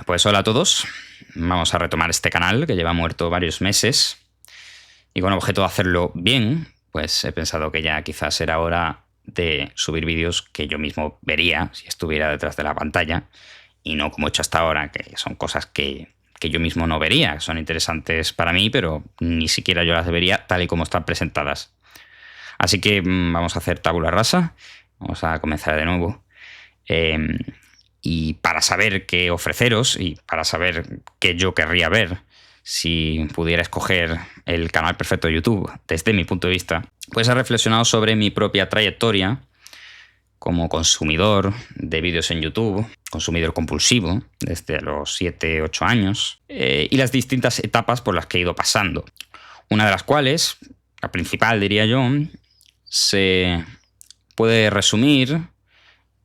Pues hola a todos. Vamos a retomar este canal que lleva muerto varios meses. Y con objeto de hacerlo bien, pues he pensado que ya quizás era hora de subir vídeos que yo mismo vería si estuviera detrás de la pantalla. Y no como he hecho hasta ahora, que son cosas que yo mismo no vería. Son interesantes para mí, pero ni siquiera yo las vería tal y como están presentadas. Así que vamos a hacer tabula rasa. Vamos a comenzar de nuevo. Y para saber qué ofreceros y para saber qué yo querría ver si pudiera escoger el canal perfecto de YouTube desde mi punto de vista, pues he reflexionado sobre mi propia trayectoria como consumidor de vídeos en YouTube, consumidor compulsivo desde los 7-8 años, y las distintas etapas por las que he ido pasando. Una de las cuales, la principal diría yo, se puede resumir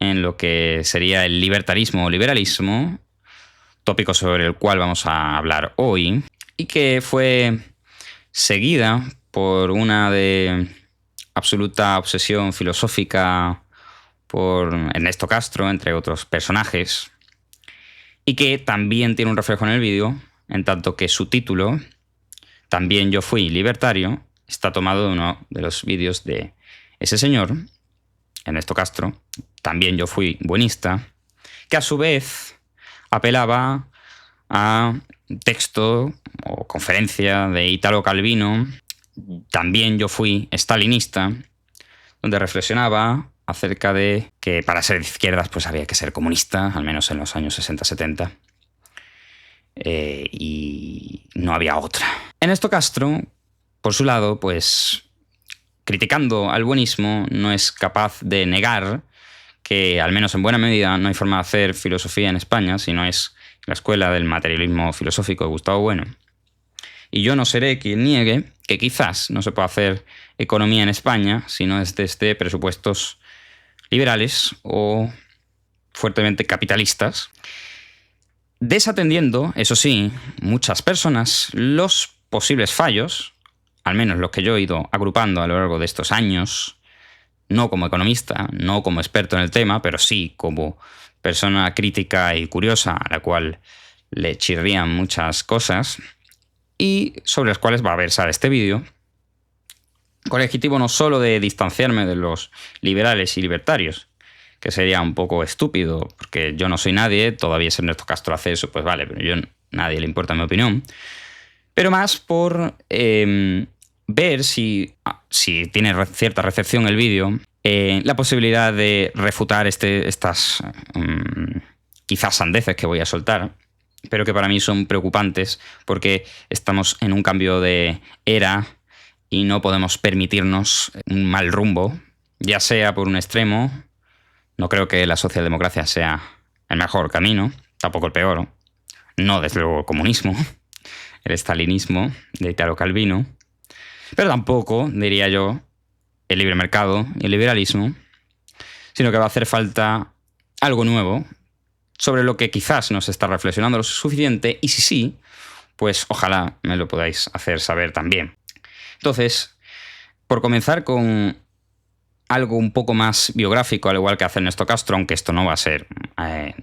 en lo que sería el libertarismo o liberalismo, tópico sobre el cual vamos a hablar hoy, y que fue seguida por una de absoluta obsesión filosófica por Ernesto Castro, entre otros personajes, y que también tiene un reflejo en el vídeo, en tanto que su título, También yo fui libertario, está tomado de uno de los vídeos de ese señor, Ernesto Castro, También yo fui buenista, que a su vez apelaba a texto o conferencia de Italo Calvino, También yo fui stalinista, donde reflexionaba acerca de que para ser de izquierdas pues había que ser comunista, al menos en los años 60-70, y no había otra. Ernesto Castro, por su lado, pues criticando al buenismo, no es capaz de negar que, al menos en buena medida, no hay forma de hacer filosofía en España, sino es la escuela del materialismo filosófico de Gustavo Bueno. Y yo no seré quien niegue que quizás no se pueda hacer economía en España si no es desde presupuestos liberales o fuertemente capitalistas, desatendiendo, eso sí, muchas personas los posibles fallos, al menos los que yo he ido agrupando a lo largo de estos años, no como economista, no como experto en el tema, pero sí como persona crítica y curiosa a la cual le chirrían muchas cosas y sobre las cuales va a versar este vídeo, con el objetivo no solo de distanciarme de los liberales y libertarios, que sería un poco estúpido, porque yo no soy nadie, todavía si Ernesto Castro hace eso, pues vale, pero yo nadie le importa mi opinión, pero más por ver si tiene cierta recepción el vídeo, la posibilidad de refutar estas quizás sandeces que voy a soltar, pero que para mí son preocupantes porque estamos en un cambio de era y no podemos permitirnos un mal rumbo, ya sea por un extremo. No creo que la socialdemocracia sea el mejor camino, tampoco el peor, no desde luego el comunismo, el stalinismo de Italo Calvino, pero tampoco, diría yo, el libre mercado y el liberalismo, sino que va a hacer falta algo nuevo sobre lo que quizás no se está reflexionando lo suficiente, y si sí, pues ojalá me lo podáis hacer saber también. Entonces, por comenzar con algo un poco más biográfico, al igual que hace Ernesto Castro, aunque esto no va a ser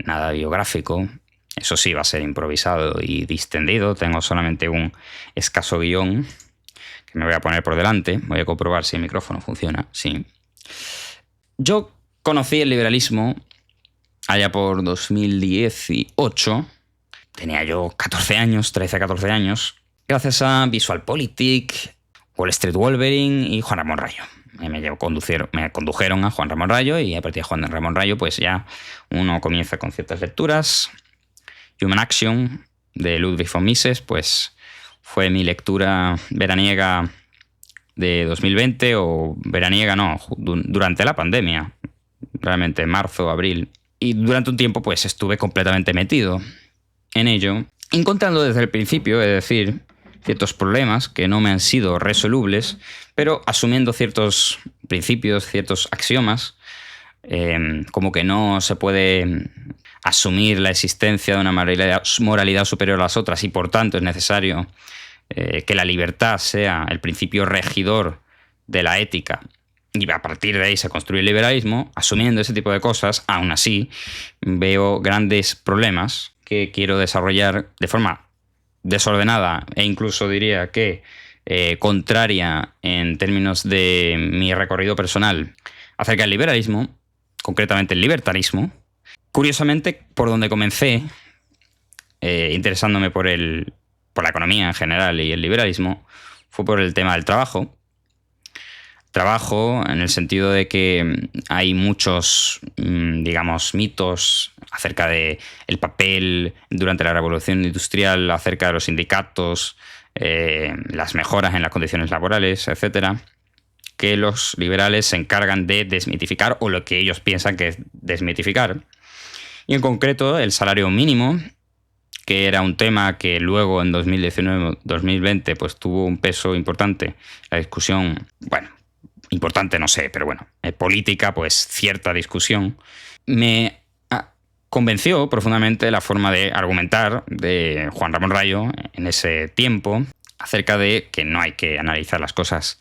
nada biográfico, eso sí va a ser improvisado y distendido, tengo solamente un escaso guión que me voy a poner por delante, voy a comprobar si el micrófono funciona, sí. Yo conocí el liberalismo allá por 2018, tenía yo 14 años, 13-14 años, gracias a VisualPolitik, Wall Street Wolverine y Juan Ramón Rayo. Me condujeron a Juan Ramón Rayo y a partir de Juan Ramón Rayo pues ya uno comienza con ciertas lecturas. Human Action de Ludwig von Mises pues fue mi lectura veraniega de 2020 o veraniega no, durante la pandemia, realmente en marzo, abril. Y durante un tiempo pues estuve completamente metido en ello, encontrando desde el principio, es decir, ciertos problemas que no me han sido resolubles, pero asumiendo ciertos principios, ciertos axiomas, como que no se puede asumir la existencia de una moralidad superior a las otras y por tanto es necesario que la libertad sea el principio regidor de la ética y a partir de ahí se construye el liberalismo. Asumiendo ese tipo de cosas, aún así veo grandes problemas que quiero desarrollar de forma desordenada e incluso diría que contraria en términos de mi recorrido personal acerca del liberalismo, concretamente el libertarismo. Curiosamente, por donde comencé, interesándome por la economía en general y el liberalismo, fue por el tema del trabajo. Trabajo en el sentido de que hay muchos, digamos, mitos acerca de el papel durante la Revolución Industrial, acerca de los sindicatos, las mejoras en las condiciones laborales, etcétera, que los liberales se encargan de desmitificar, o lo que ellos piensan que es desmitificar. Y en concreto, el salario mínimo, que era un tema que luego en 2019-2020 pues tuvo un peso importante. La discusión, bueno, importante no sé, pero bueno, política, pues cierta discusión. Me convenció profundamente la forma de argumentar de Juan Ramón Rayo en ese tiempo acerca de que no hay que analizar las cosas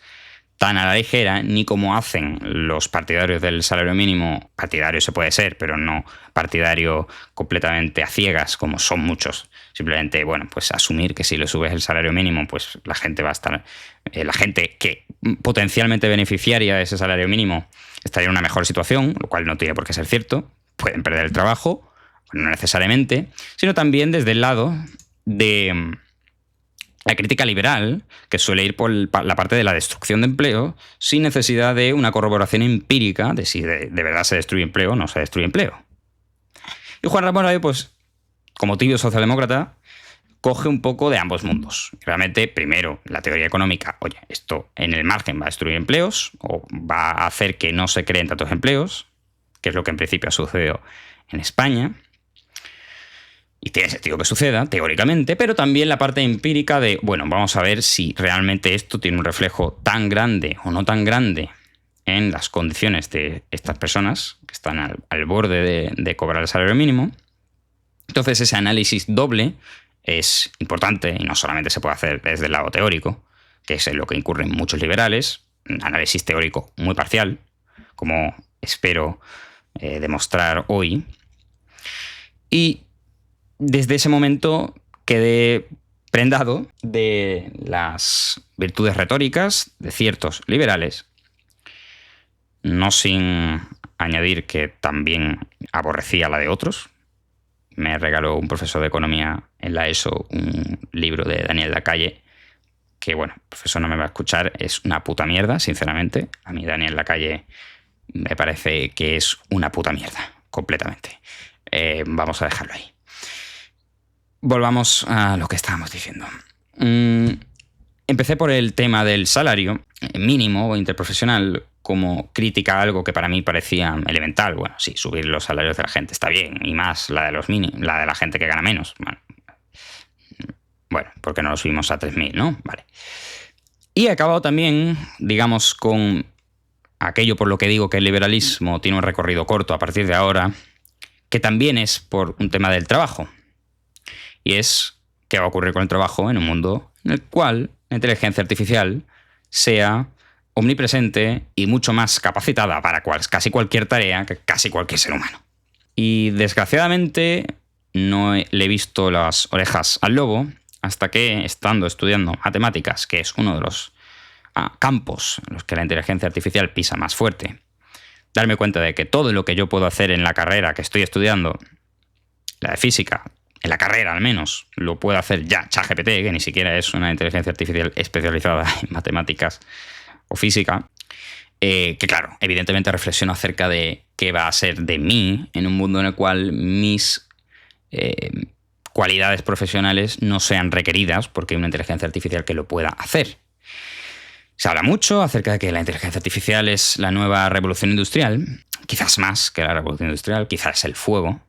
tan a la ligera, ni como hacen los partidarios del salario mínimo. Partidario se puede ser, pero no partidario completamente a ciegas, como son muchos. Simplemente, bueno, pues asumir que si le subes el salario mínimo, pues la gente va a estar... la gente que potencialmente beneficiaria de ese salario mínimo estaría en una mejor situación, lo cual no tiene por qué ser cierto. Pueden perder el trabajo, no necesariamente, sino también desde el lado de la crítica liberal, que suele ir por la parte de la destrucción de empleo, sin necesidad de una corroboración empírica de si de verdad se destruye empleo o no se destruye empleo. Y Juan Ramón Rayo, pues, como tibio socialdemócrata, coge un poco de ambos mundos. Realmente, primero, la teoría económica, oye, esto en el margen va a destruir empleos o va a hacer que no se creen tantos empleos, que es lo que en principio ha sucedido en España. Y tiene sentido que suceda, teóricamente, pero también la parte empírica de, bueno, vamos a ver si realmente esto tiene un reflejo tan grande o no tan grande en las condiciones de estas personas que están al borde de cobrar el salario mínimo. Entonces ese análisis doble es importante y no solamente se puede hacer desde el lado teórico, que es en lo que incurren muchos liberales, un análisis teórico muy parcial, como espero demostrar hoy. Y desde ese momento quedé prendado de las virtudes retóricas de ciertos liberales, no sin añadir que también aborrecía la de otros. Me regaló un profesor de economía en la ESO un libro de Daniel Lacalle, que bueno, el profesor no me va a escuchar, es una puta mierda, sinceramente. A mí Daniel Lacalle me parece que es una puta mierda, completamente. Vamos a dejarlo ahí. Volvamos a lo que estábamos diciendo. Empecé por el tema del salario mínimo o interprofesional como crítica a algo que para mí parecía elemental. Bueno, sí, subir los salarios de la gente está bien, y más la de la gente que gana menos. Bueno, porque no lo subimos a 3.000, ¿no? Vale. Y he acabado también, digamos, con aquello por lo que digo que el liberalismo tiene un recorrido corto a partir de ahora, que también es por un tema del trabajo. Y es qué va a ocurrir con el trabajo en un mundo en el cual la inteligencia artificial sea omnipresente y mucho más capacitada para casi cualquier tarea que casi cualquier ser humano. Y desgraciadamente no le he visto las orejas al lobo hasta que, estando estudiando matemáticas, que es uno de los campos en los que la inteligencia artificial pisa más fuerte, darme cuenta de que todo lo que yo puedo hacer en la carrera que estoy estudiando, la de física, en la carrera al menos, lo puede hacer ya ChatGPT, que ni siquiera es una inteligencia artificial especializada en matemáticas o física, que claro, evidentemente reflexiono acerca de qué va a ser de mí en un mundo en el cual mis cualidades profesionales no sean requeridas porque hay una inteligencia artificial que lo pueda hacer. Se habla mucho acerca de que la inteligencia artificial es la nueva revolución industrial, quizás más que la revolución industrial, quizás el fuego,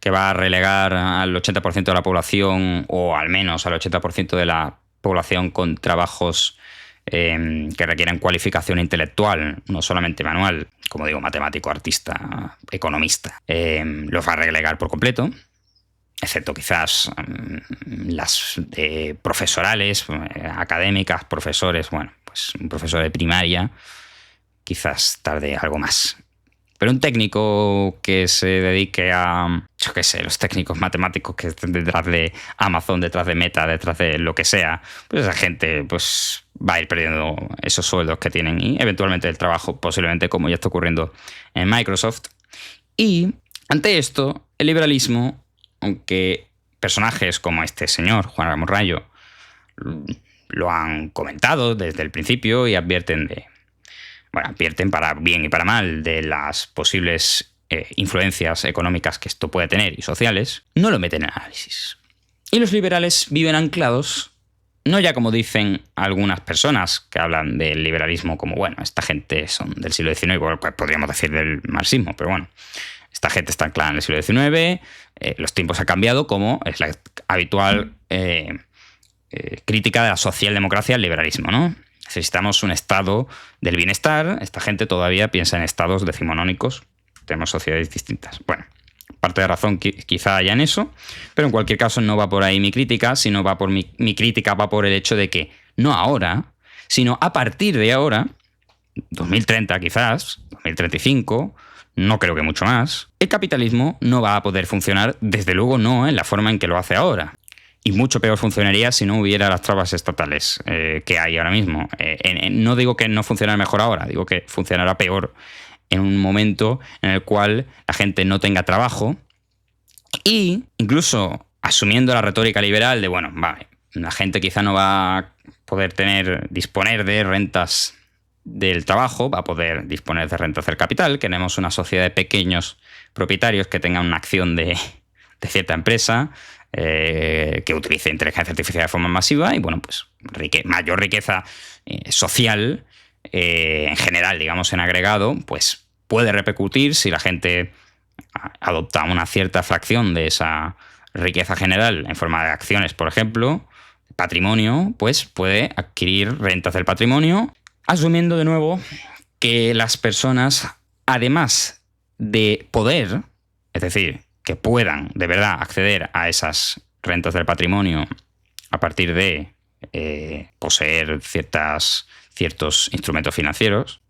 que va a relegar al 80% de la población, o al menos al 80% de la población con trabajos que requieran cualificación intelectual, no solamente manual, como digo, matemático, artista, economista, los va a relegar por completo, excepto quizás las profesorales, académicas, profesores. Bueno, pues un profesor de primaria quizás tarde algo más. Pero un técnico que se dedique a, yo qué sé, los técnicos matemáticos que estén detrás de Amazon, detrás de Meta, detrás de lo que sea, pues esa gente pues va a ir perdiendo esos sueldos que tienen y eventualmente el trabajo, posiblemente como ya está ocurriendo en Microsoft. Y ante esto, el liberalismo, aunque personajes como este señor, Juan Ramón Rayo, lo han comentado desde el principio y advierten para bien y para mal de las posibles influencias económicas que esto puede tener y sociales, no lo meten en análisis. Y los liberales viven anclados, no ya como dicen algunas personas que hablan del liberalismo como, bueno, esta gente son del siglo XIX, pues podríamos decir del marxismo, pero bueno, esta gente está anclada en el siglo XIX, los tiempos han cambiado, como es la habitual crítica de la socialdemocracia al liberalismo, ¿no? Necesitamos un estado del bienestar. Esta gente todavía piensa en estados decimonónicos. Tenemos sociedades distintas. Bueno, parte de razón quizá haya en eso, pero en cualquier caso no va por ahí mi crítica, sino va por mi crítica va por el hecho de que no ahora, sino a partir de ahora, 2030 quizás, 2035, no creo que mucho más, el capitalismo no va a poder funcionar, desde luego no en la forma en que lo hace ahora. Y mucho peor funcionaría si no hubiera las trabas estatales que hay ahora mismo. No digo que no funcionara mejor ahora, digo que funcionará peor en un momento en el cual la gente no tenga trabajo y incluso asumiendo la retórica liberal de, bueno, vale, la gente quizá no va a poder disponer de rentas del trabajo, va a poder disponer de rentas del capital. Queremos una sociedad de pequeños propietarios que tengan una acción de cierta empresa, que utilice inteligencia artificial de forma masiva y, bueno, pues mayor riqueza social en general, digamos, en agregado, pues puede repercutir si la gente adopta una cierta fracción de esa riqueza general en forma de acciones, por ejemplo, patrimonio, pues puede adquirir rentas del patrimonio, asumiendo de nuevo que las personas, además de poder, es decir, que puedan de verdad acceder a esas rentas del patrimonio a partir de poseer ciertos instrumentos financieros,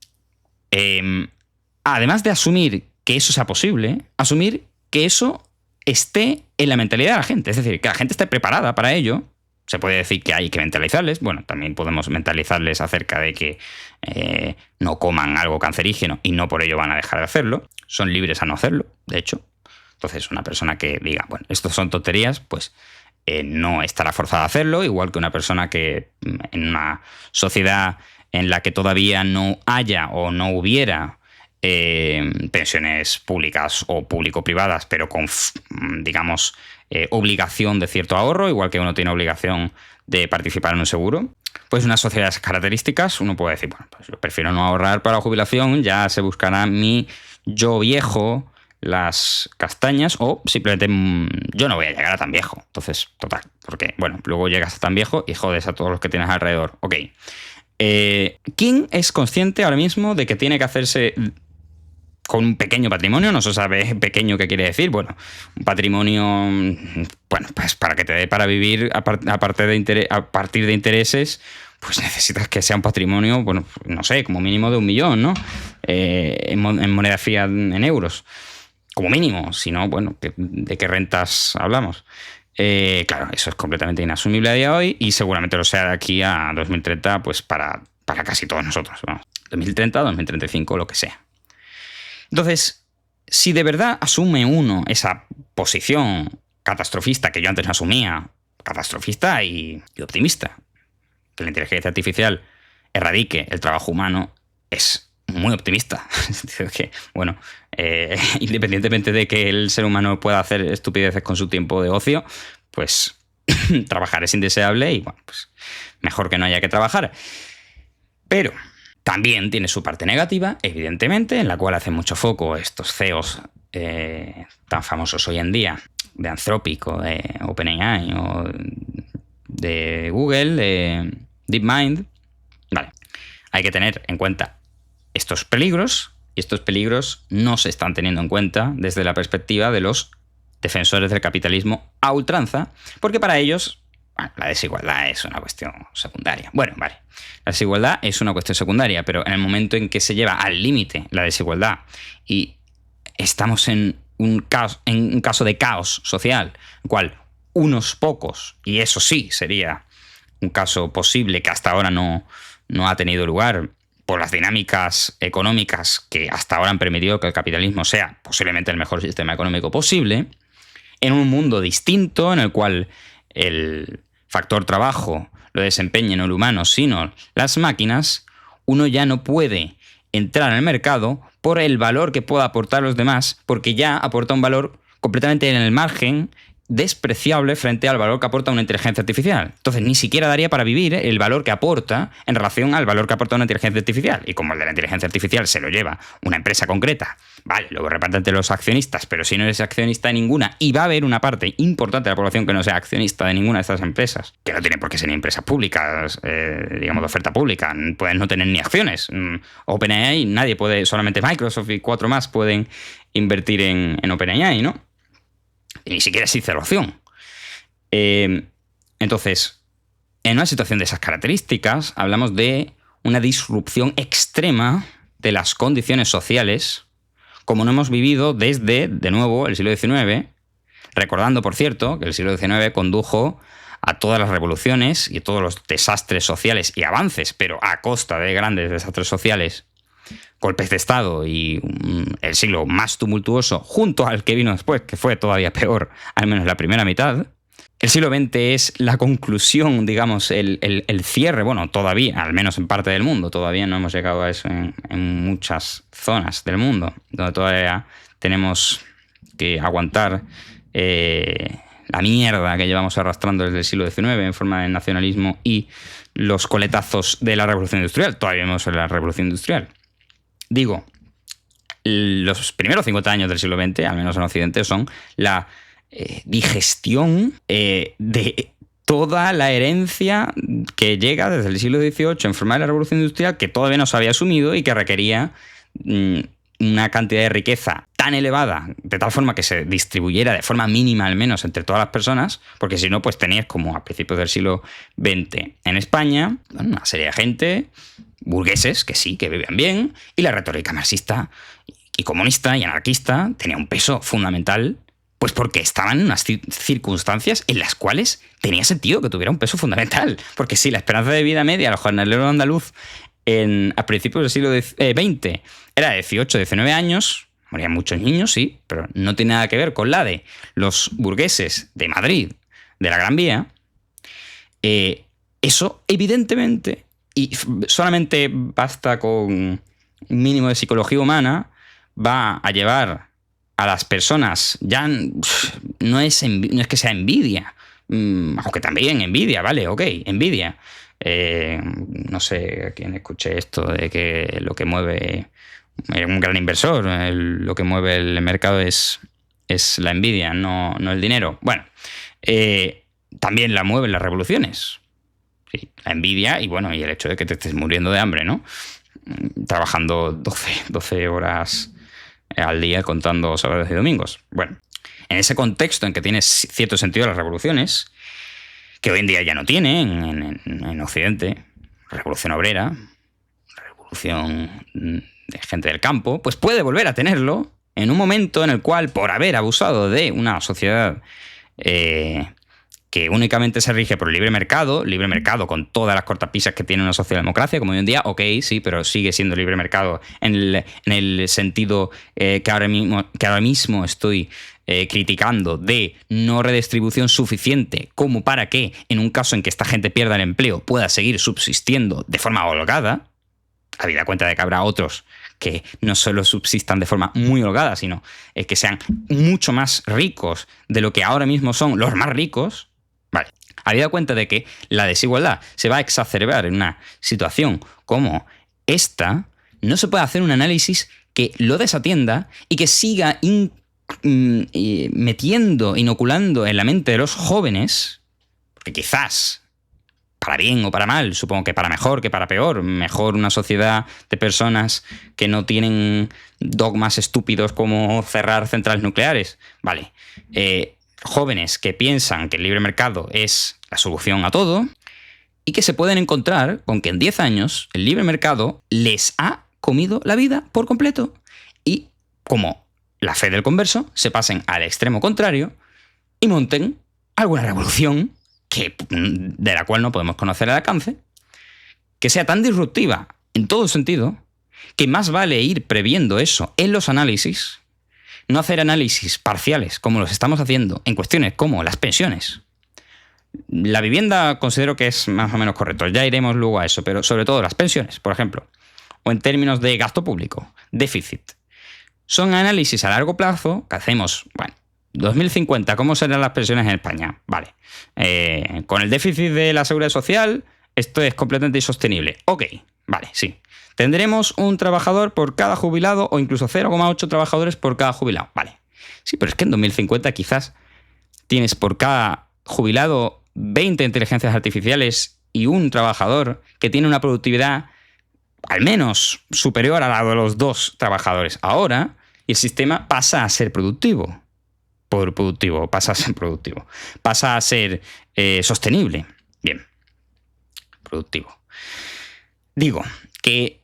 además de asumir que eso sea posible, asumir que eso esté en la mentalidad de la gente, es decir, que la gente esté preparada para ello. Se puede decir que hay que mentalizarles, bueno, también podemos mentalizarles acerca de que no coman algo cancerígeno y no por ello van a dejar de hacerlo, son libres a no hacerlo, de hecho. Entonces, una persona que diga, bueno, esto son tonterías, pues no estará forzada a hacerlo, igual que una persona que en una sociedad en la que todavía no haya o no hubiera pensiones públicas o público-privadas, pero con, digamos, obligación de cierto ahorro, igual que uno tiene obligación de participar en un seguro, pues unas sociedades características, uno puede decir, bueno, pues yo prefiero no ahorrar para la jubilación, ya se buscará mi yo viejo las castañas, o simplemente yo no voy a llegar a tan viejo. Entonces, total, porque, bueno, luego llegas a tan viejo y jodes a todos los que tienes alrededor. Ok. ¿Quién es consciente ahora mismo de que tiene que hacerse con un pequeño patrimonio? No se sabe pequeño qué quiere decir. Bueno, un patrimonio, bueno, pues para que te dé para vivir a partir de intereses, pues necesitas que sea un patrimonio, bueno, no sé, como mínimo de 1 millón, ¿no? En moneda fiat, en euros. Como mínimo, si no, bueno, ¿de qué rentas hablamos? Claro, eso es completamente inasumible a día de hoy y seguramente lo sea de aquí a 2030, pues para casi todos nosotros. Vamos. 2030, 2035, lo que sea. Entonces, si de verdad asume uno esa posición catastrofista que yo antes no asumía, catastrofista y optimista, que la inteligencia artificial erradique el trabajo humano, es muy optimista. Que, bueno, independientemente de que el ser humano pueda hacer estupideces con su tiempo de ocio, pues trabajar es indeseable y, bueno, pues mejor que no haya que trabajar. Pero también tiene su parte negativa, evidentemente, en la cual hacen mucho foco estos CEOs tan famosos hoy en día, de Anthropic o de OpenAI o de Google, de DeepMind. Vale, hay que tener en cuenta estos peligros, y estos peligros no se están teniendo en cuenta desde la perspectiva de los defensores del capitalismo a ultranza, porque para ellos Bueno, la desigualdad es una cuestión secundaria. Bueno, vale. La desigualdad es una cuestión secundaria, pero en el momento en que se lleva al límite la desigualdad y estamos en un caso de caos social, en el cual unos pocos, y eso sí sería un caso posible que hasta ahora no ha tenido lugar por las dinámicas económicas que hasta ahora han permitido que el capitalismo sea posiblemente el mejor sistema económico posible, en un mundo distinto en el cual el factor trabajo lo desempeña no el humano, sino las máquinas, uno ya no puede entrar en el mercado por el valor que pueda aportar a los demás, porque ya aporta un valor completamente en el margen, despreciable frente al valor que aporta una inteligencia artificial. Entonces ni siquiera daría para vivir el valor que aporta en relación al valor que aporta una inteligencia artificial. Y como el de la inteligencia artificial se lo lleva una empresa concreta, vale, luego reparte entre los accionistas, pero si no eres accionista de ninguna, y va a haber una parte importante de la población que no sea accionista de ninguna de estas empresas, que no tienen por qué ser ni empresas públicas, digamos, de oferta pública, pueden no tener ni acciones. OpenAI, nadie puede, solamente Microsoft y 4 más pueden invertir en OpenAI, ¿no? Y ni siquiera existe la opción. Entonces, en una situación de esas características, hablamos de una disrupción extrema de las condiciones sociales, como no hemos vivido desde, de nuevo, el siglo XIX, recordando, por cierto, que el siglo XIX condujo a todas las revoluciones y a todos los desastres sociales y avances, pero a costa de grandes desastres sociales, golpes de Estado y el siglo más tumultuoso junto al que vino después, que fue todavía peor, al menos la primera mitad. El siglo XX es la conclusión, digamos, el cierre, bueno, todavía, al menos en parte del mundo, todavía no hemos llegado a eso en muchas zonas del mundo, donde todavía tenemos que aguantar la mierda que llevamos arrastrando desde el siglo XIX en forma de nacionalismo y los coletazos de la Revolución Industrial. Todavía vemos la Revolución Industrial. Digo, los primeros 50 años del siglo XX, al menos en Occidente, son la digestión de toda la herencia que llega desde el siglo XVIII en forma de la Revolución Industrial, que todavía no se había asumido y que requería una cantidad de riqueza tan elevada, de tal forma que se distribuyera de forma mínima al menos entre todas las personas, porque si no, pues tenías como a principios del siglo XX en España, bueno, una serie de gente, burgueses, que sí, que vivían bien, y la retórica marxista y comunista y anarquista tenía un peso fundamental, pues porque estaban en unas circunstancias en las cuales tenía sentido que tuviera un peso fundamental, porque si la esperanza de vida media de los jornaleros andaluz a principios del siglo XX era de 18, 19 años, morían muchos niños, sí, pero no tiene nada que ver con la de los burgueses de Madrid, de la Gran Vía. Eso, evidentemente, y solamente basta con un mínimo de psicología humana, va a llevar a las personas, ya no es que sea envidia, aunque también envidia, vale, ok, envidia. No sé a quién escuché esto de que lo que mueve un gran inversor, lo que mueve el mercado es la envidia, no el dinero. Bueno, también la mueven las revoluciones. Sí, la envidia y bueno, y el hecho de que te estés muriendo de hambre, ¿no? Trabajando 12 horas al día contando sábados y domingos. Bueno, en ese contexto en que tiene cierto sentido las revoluciones, que hoy en día ya no tiene en Occidente, revolución obrera, revolución de gente del campo, pues puede volver a tenerlo en un momento en el cual, por haber abusado de una sociedad que únicamente se rige por el libre mercado con todas las cortapisas que tiene una socialdemocracia, como hoy en día, ok, sí, pero sigue siendo libre mercado en el sentido que ahora mismo estoy criticando, de no redistribución suficiente como para que, en un caso en que esta gente pierda el empleo, pueda seguir subsistiendo de forma holgada, habida cuenta de que habrá otros que no solo subsistan de forma muy holgada, sino que sean mucho más ricos de lo que ahora mismo son los más ricos. Vale, habida cuenta de que la desigualdad se va a exacerbar en una situación como esta, no se puede hacer un análisis que lo desatienda y que siga inoculando en la mente de los jóvenes, porque quizás, para bien o para mal, supongo que para mejor que para peor, mejor una sociedad de personas que no tienen dogmas estúpidos como cerrar centrales nucleares, vale, jóvenes que piensan que el libre mercado es la solución a todo y que se pueden encontrar con que en 10 años el libre mercado les ha comido la vida por completo y, como la fe del converso, se pasen al extremo contrario y monten alguna revolución de la cual no podemos conocer el alcance, que sea tan disruptiva en todo sentido, que más vale ir previendo eso en los análisis, no hacer análisis parciales como los estamos haciendo en cuestiones como las pensiones. La vivienda considero que es más o menos correcto, ya iremos luego a eso, pero sobre todo las pensiones, por ejemplo, o en términos de gasto público, déficit. Son análisis a largo plazo que hacemos, 2050, ¿cómo serán las pensiones en España? Vale, con el déficit de la seguridad social, esto es completamente insostenible. Ok, vale, sí. Tendremos un trabajador por cada jubilado o incluso 0,8 trabajadores por cada jubilado. Vale. Sí, pero es que en 2050 quizás tienes por cada jubilado 20 inteligencias artificiales y un trabajador que tiene una productividad al menos superior a la de los 2 trabajadores. Ahora el sistema pasa a ser productivo. Pasa a ser sostenible. Bien. Productivo. Digo que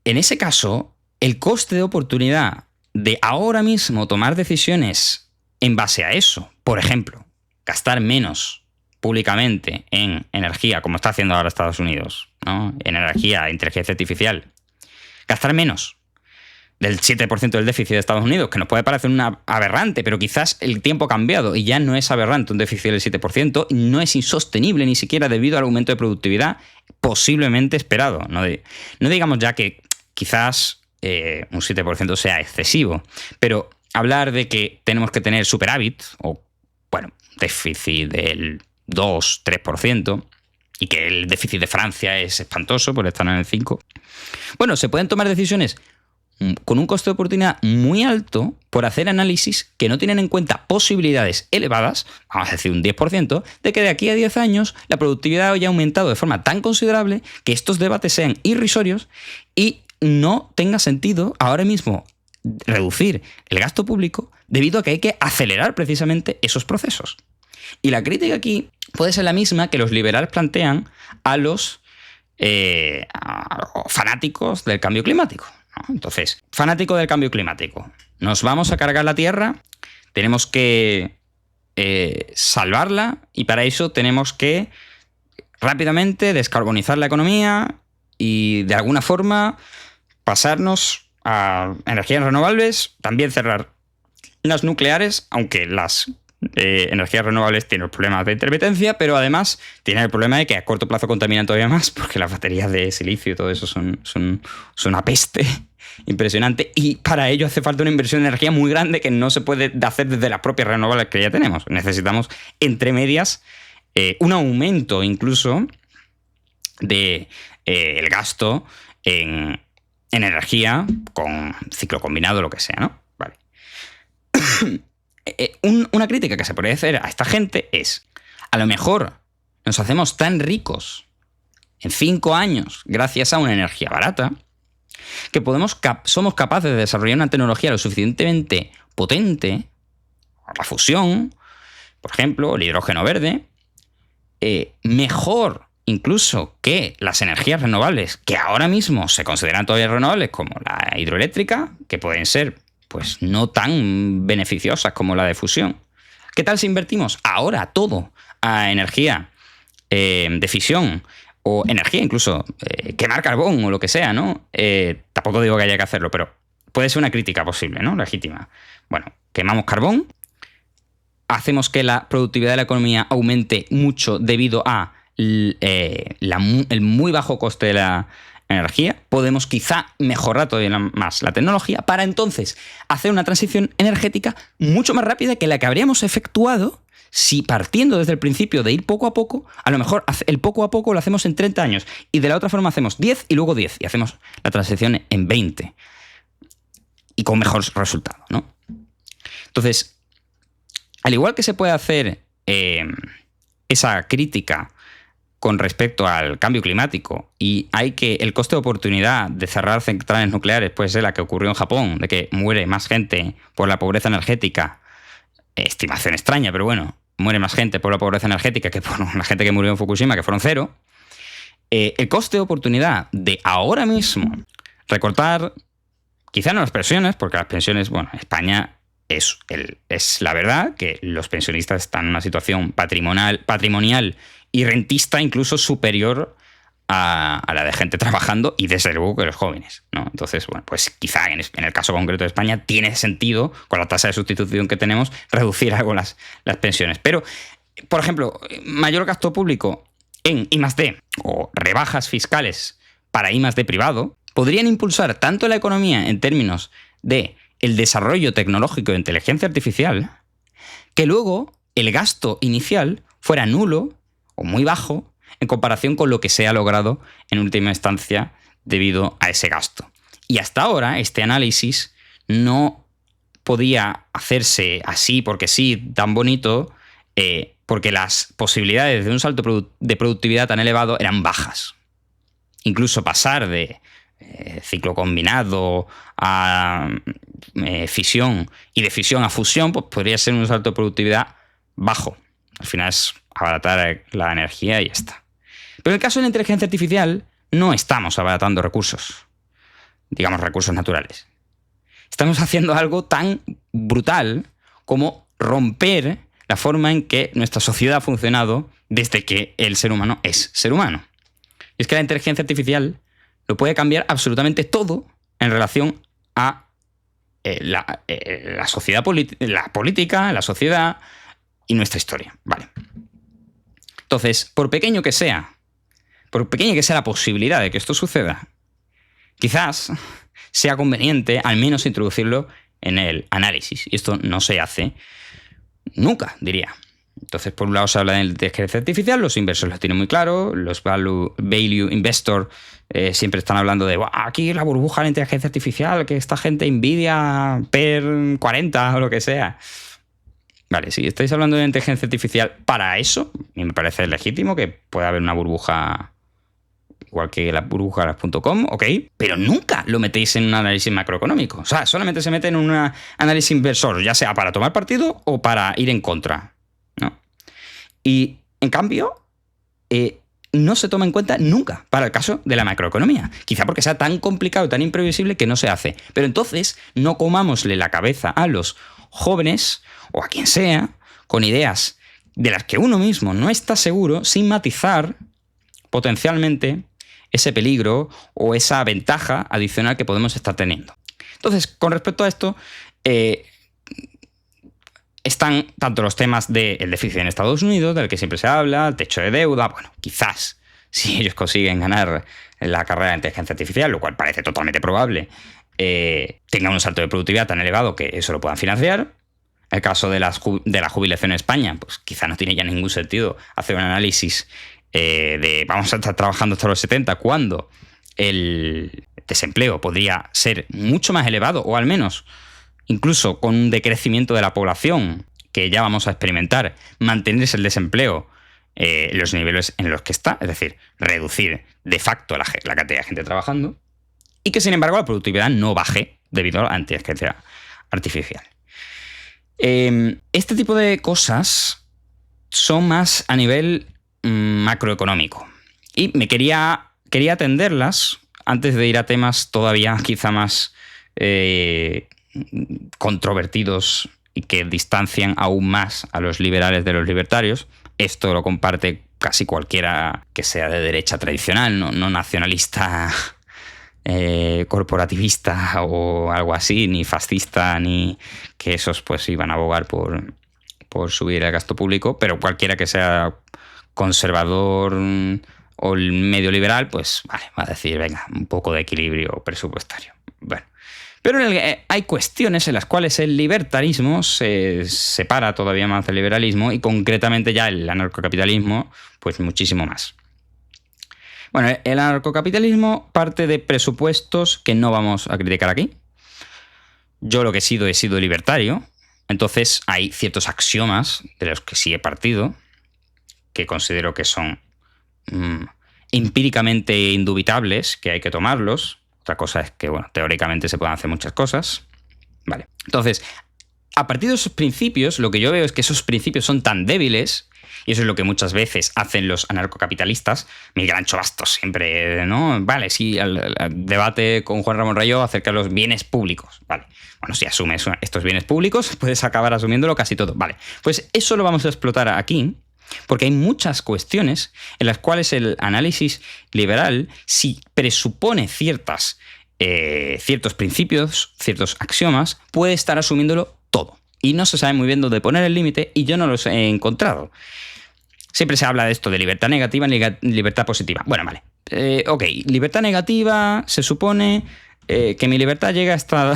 en ese caso, el coste de oportunidad de ahora mismo tomar decisiones en base a eso, por ejemplo, gastar menos públicamente en energía, como está haciendo ahora Estados Unidos, ¿no? En energía, inteligencia artificial, gastar menos del 7% del déficit de Estados Unidos, que nos puede parecer una aberrante, pero quizás el tiempo ha cambiado y ya no es aberrante un déficit del 7%, no es insostenible ni siquiera debido al aumento de productividad posiblemente esperado. No digamos ya que quizás un 7% sea excesivo, pero hablar de que tenemos que tener superávit o, déficit del 2-3% y que el déficit de Francia es espantoso por estar en el 5%, se pueden tomar decisiones con un coste de oportunidad muy alto por hacer análisis que no tienen en cuenta posibilidades elevadas, vamos a decir un 10%, de que de aquí a 10 años la productividad haya aumentado de forma tan considerable que estos debates sean irrisorios y no tenga sentido ahora mismo reducir el gasto público debido a que hay que acelerar precisamente esos procesos. Y la crítica aquí puede ser la misma que los liberales plantean a los fanáticos del cambio climático, ¿no? Entonces, fanático del cambio climático. Nos vamos a cargar la Tierra, tenemos que salvarla y para eso tenemos que rápidamente descarbonizar la economía y de alguna forma pasarnos a energías renovables, también cerrar las nucleares, aunque las energías renovables tienen problemas de intermitencia, pero además tienen el problema de que a corto plazo contaminan todavía más, porque las baterías de silicio y todo eso son una peste impresionante, y para ello hace falta una inversión de energía muy grande que no se puede hacer desde las propias renovables que ya tenemos. Necesitamos, entre medias, un aumento incluso de el gasto en energía con ciclo combinado, lo que sea, ¿no? Vale. Una crítica que se podría hacer a esta gente es, a lo mejor nos hacemos tan ricos en 5 años gracias a una energía barata que somos capaces de desarrollar una tecnología lo suficientemente potente, la fusión, por ejemplo, el hidrógeno verde, mejor incluso que las energías renovables, que ahora mismo se consideran todavía renovables, como la hidroeléctrica, que pueden ser pues no tan beneficiosas como la de fusión. ¿Qué tal si invertimos ahora todo a energía de fisión o energía incluso quemar carbón o lo que sea, ¿no? Tampoco digo que haya que hacerlo, pero puede ser una crítica posible, ¿no? Legítima. Bueno, quemamos carbón, hacemos que la productividad de la economía aumente mucho debido a el muy bajo coste de la energía, podemos quizá mejorar todavía más la tecnología para entonces hacer una transición energética mucho más rápida que la que habríamos efectuado si partiendo desde el principio de ir poco a poco, a lo mejor el poco a poco lo hacemos en 30 años y de la otra forma hacemos 10 y luego 10 y hacemos la transición en 20 y con mejor resultado, ¿no? Entonces, al igual que se puede hacer esa crítica con respecto al cambio climático y hay que el coste de oportunidad de cerrar centrales nucleares puede ser la que ocurrió en Japón, de que muere más gente por la pobreza energética estimación extraña, pero bueno, muere más gente por la pobreza energética que por la gente que murió en Fukushima, que fueron 0. El coste de oportunidad de ahora mismo recortar, quizá no las pensiones, porque las pensiones, bueno, España es la verdad que los pensionistas están en una situación patrimonial y rentista incluso superior a la de gente trabajando y desde luego que los jóvenes, ¿no? Entonces, bueno, pues quizá en el caso concreto de España tiene sentido, con la tasa de sustitución que tenemos, reducir algo las pensiones. Pero, por ejemplo, mayor gasto público en I+D o rebajas fiscales para I+D privado podrían impulsar tanto la economía en términos de el desarrollo tecnológico de inteligencia artificial que luego el gasto inicial fuera nulo o muy bajo en comparación con lo que se ha logrado en última instancia debido a ese gasto. Y hasta ahora este análisis no podía hacerse así porque sí, tan bonito, porque las posibilidades de un salto de productividad tan elevado eran bajas. Incluso pasar de ciclo combinado a fisión y de fisión a fusión, pues podría ser un salto de productividad bajo. Al final es abaratar la energía y ya está. Pero en el caso de la inteligencia artificial no estamos abaratando recursos, digamos recursos naturales. Estamos haciendo algo tan brutal como romper la forma en que nuestra sociedad ha funcionado desde que el ser humano es ser humano. Y es que la inteligencia artificial lo puede cambiar absolutamente todo en relación a la sociedad, la política, la sociedad y nuestra historia. Vale. Entonces, por pequeña que sea la posibilidad de que esto suceda, quizás sea conveniente al menos introducirlo en el análisis. Y esto no se hace nunca, diría. Entonces, por un lado se habla de inteligencia artificial, los inversores lo tienen muy claro, los value investor siempre están hablando de aquí la burbuja de la inteligencia artificial, que esta gente Nvidia per 40 o lo que sea. Vale, si estáis hablando de inteligencia artificial para eso, me parece legítimo que pueda haber una burbuja igual que la burbuja de las .com, ok, pero nunca lo metéis en un análisis macroeconómico. O sea, solamente se mete en un análisis inversor, ya sea para tomar partido o para ir en contra, ¿no? Y, en cambio, no se toma en cuenta nunca para el caso de la macroeconomía. Quizá porque sea tan complicado, tan imprevisible que no se hace. Pero entonces no comámosle la cabeza a los jóvenes o a quien sea con ideas de las que uno mismo no está seguro, sin matizar potencialmente ese peligro o esa ventaja adicional que podemos estar teniendo. Entonces, con respecto a esto, están tanto los temas del déficit en Estados Unidos, del que siempre se habla, el techo de deuda. Bueno, quizás si ellos consiguen ganar la carrera de inteligencia artificial, lo cual parece totalmente probable, tengan un salto de productividad tan elevado que eso lo puedan financiar. El caso de la jubilación en España, pues quizá no tiene ya ningún sentido hacer un análisis de vamos a estar trabajando hasta los 70 cuando el desempleo podría ser mucho más elevado, o al menos incluso con un decrecimiento de la población que ya vamos a experimentar, mantenerse el desempleo en los niveles en los que está, es decir, reducir de facto la cantidad de gente trabajando, y que sin embargo la productividad no baje debido a la inteligencia artificial. Este tipo de cosas son más a nivel macroeconómico. Y me quería atenderlas antes de ir a temas todavía quizá más controvertidos y que distancian aún más a los liberales de los libertarios. Esto lo comparte casi cualquiera que sea de derecha tradicional, no nacionalista, corporativista o algo así, ni fascista, ni que esos pues iban a abogar por subir el gasto público, pero cualquiera que sea conservador o el medio liberal, pues vale, va a decir, venga, un poco de equilibrio presupuestario. Bueno, pero hay cuestiones en las cuales el libertarismo se separa todavía más del liberalismo y concretamente ya el anarcocapitalismo, pues muchísimo más. Bueno, el anarcocapitalismo parte de presupuestos que no vamos a criticar aquí. Yo lo que he sido libertario, entonces hay ciertos axiomas de los que sí he partido, que considero que son empíricamente indubitables, que hay que tomarlos. Otra cosa es que, bueno, teóricamente se pueden hacer muchas cosas. Vale. Entonces, a partir de esos principios, lo que yo veo es que esos principios son tan débiles, y eso es lo que muchas veces hacen los anarcocapitalistas. Miguel Ancho Bastos siempre, ¿no? Vale, sí, el debate con Juan Ramón Rayo acerca de los bienes públicos. Vale, bueno, si asumes estos bienes públicos, puedes acabar asumiéndolo casi todo. Vale, pues eso lo vamos a explotar aquí, porque hay muchas cuestiones en las cuales el análisis liberal, si presupone ciertos principios, ciertos axiomas, puede estar asumiéndolo todo. Y no se sabe muy bien dónde poner el límite, y yo no los he encontrado. Siempre se habla de esto de libertad negativa y libertad positiva. Bueno, vale. Ok, libertad negativa, se supone que mi libertad llega hasta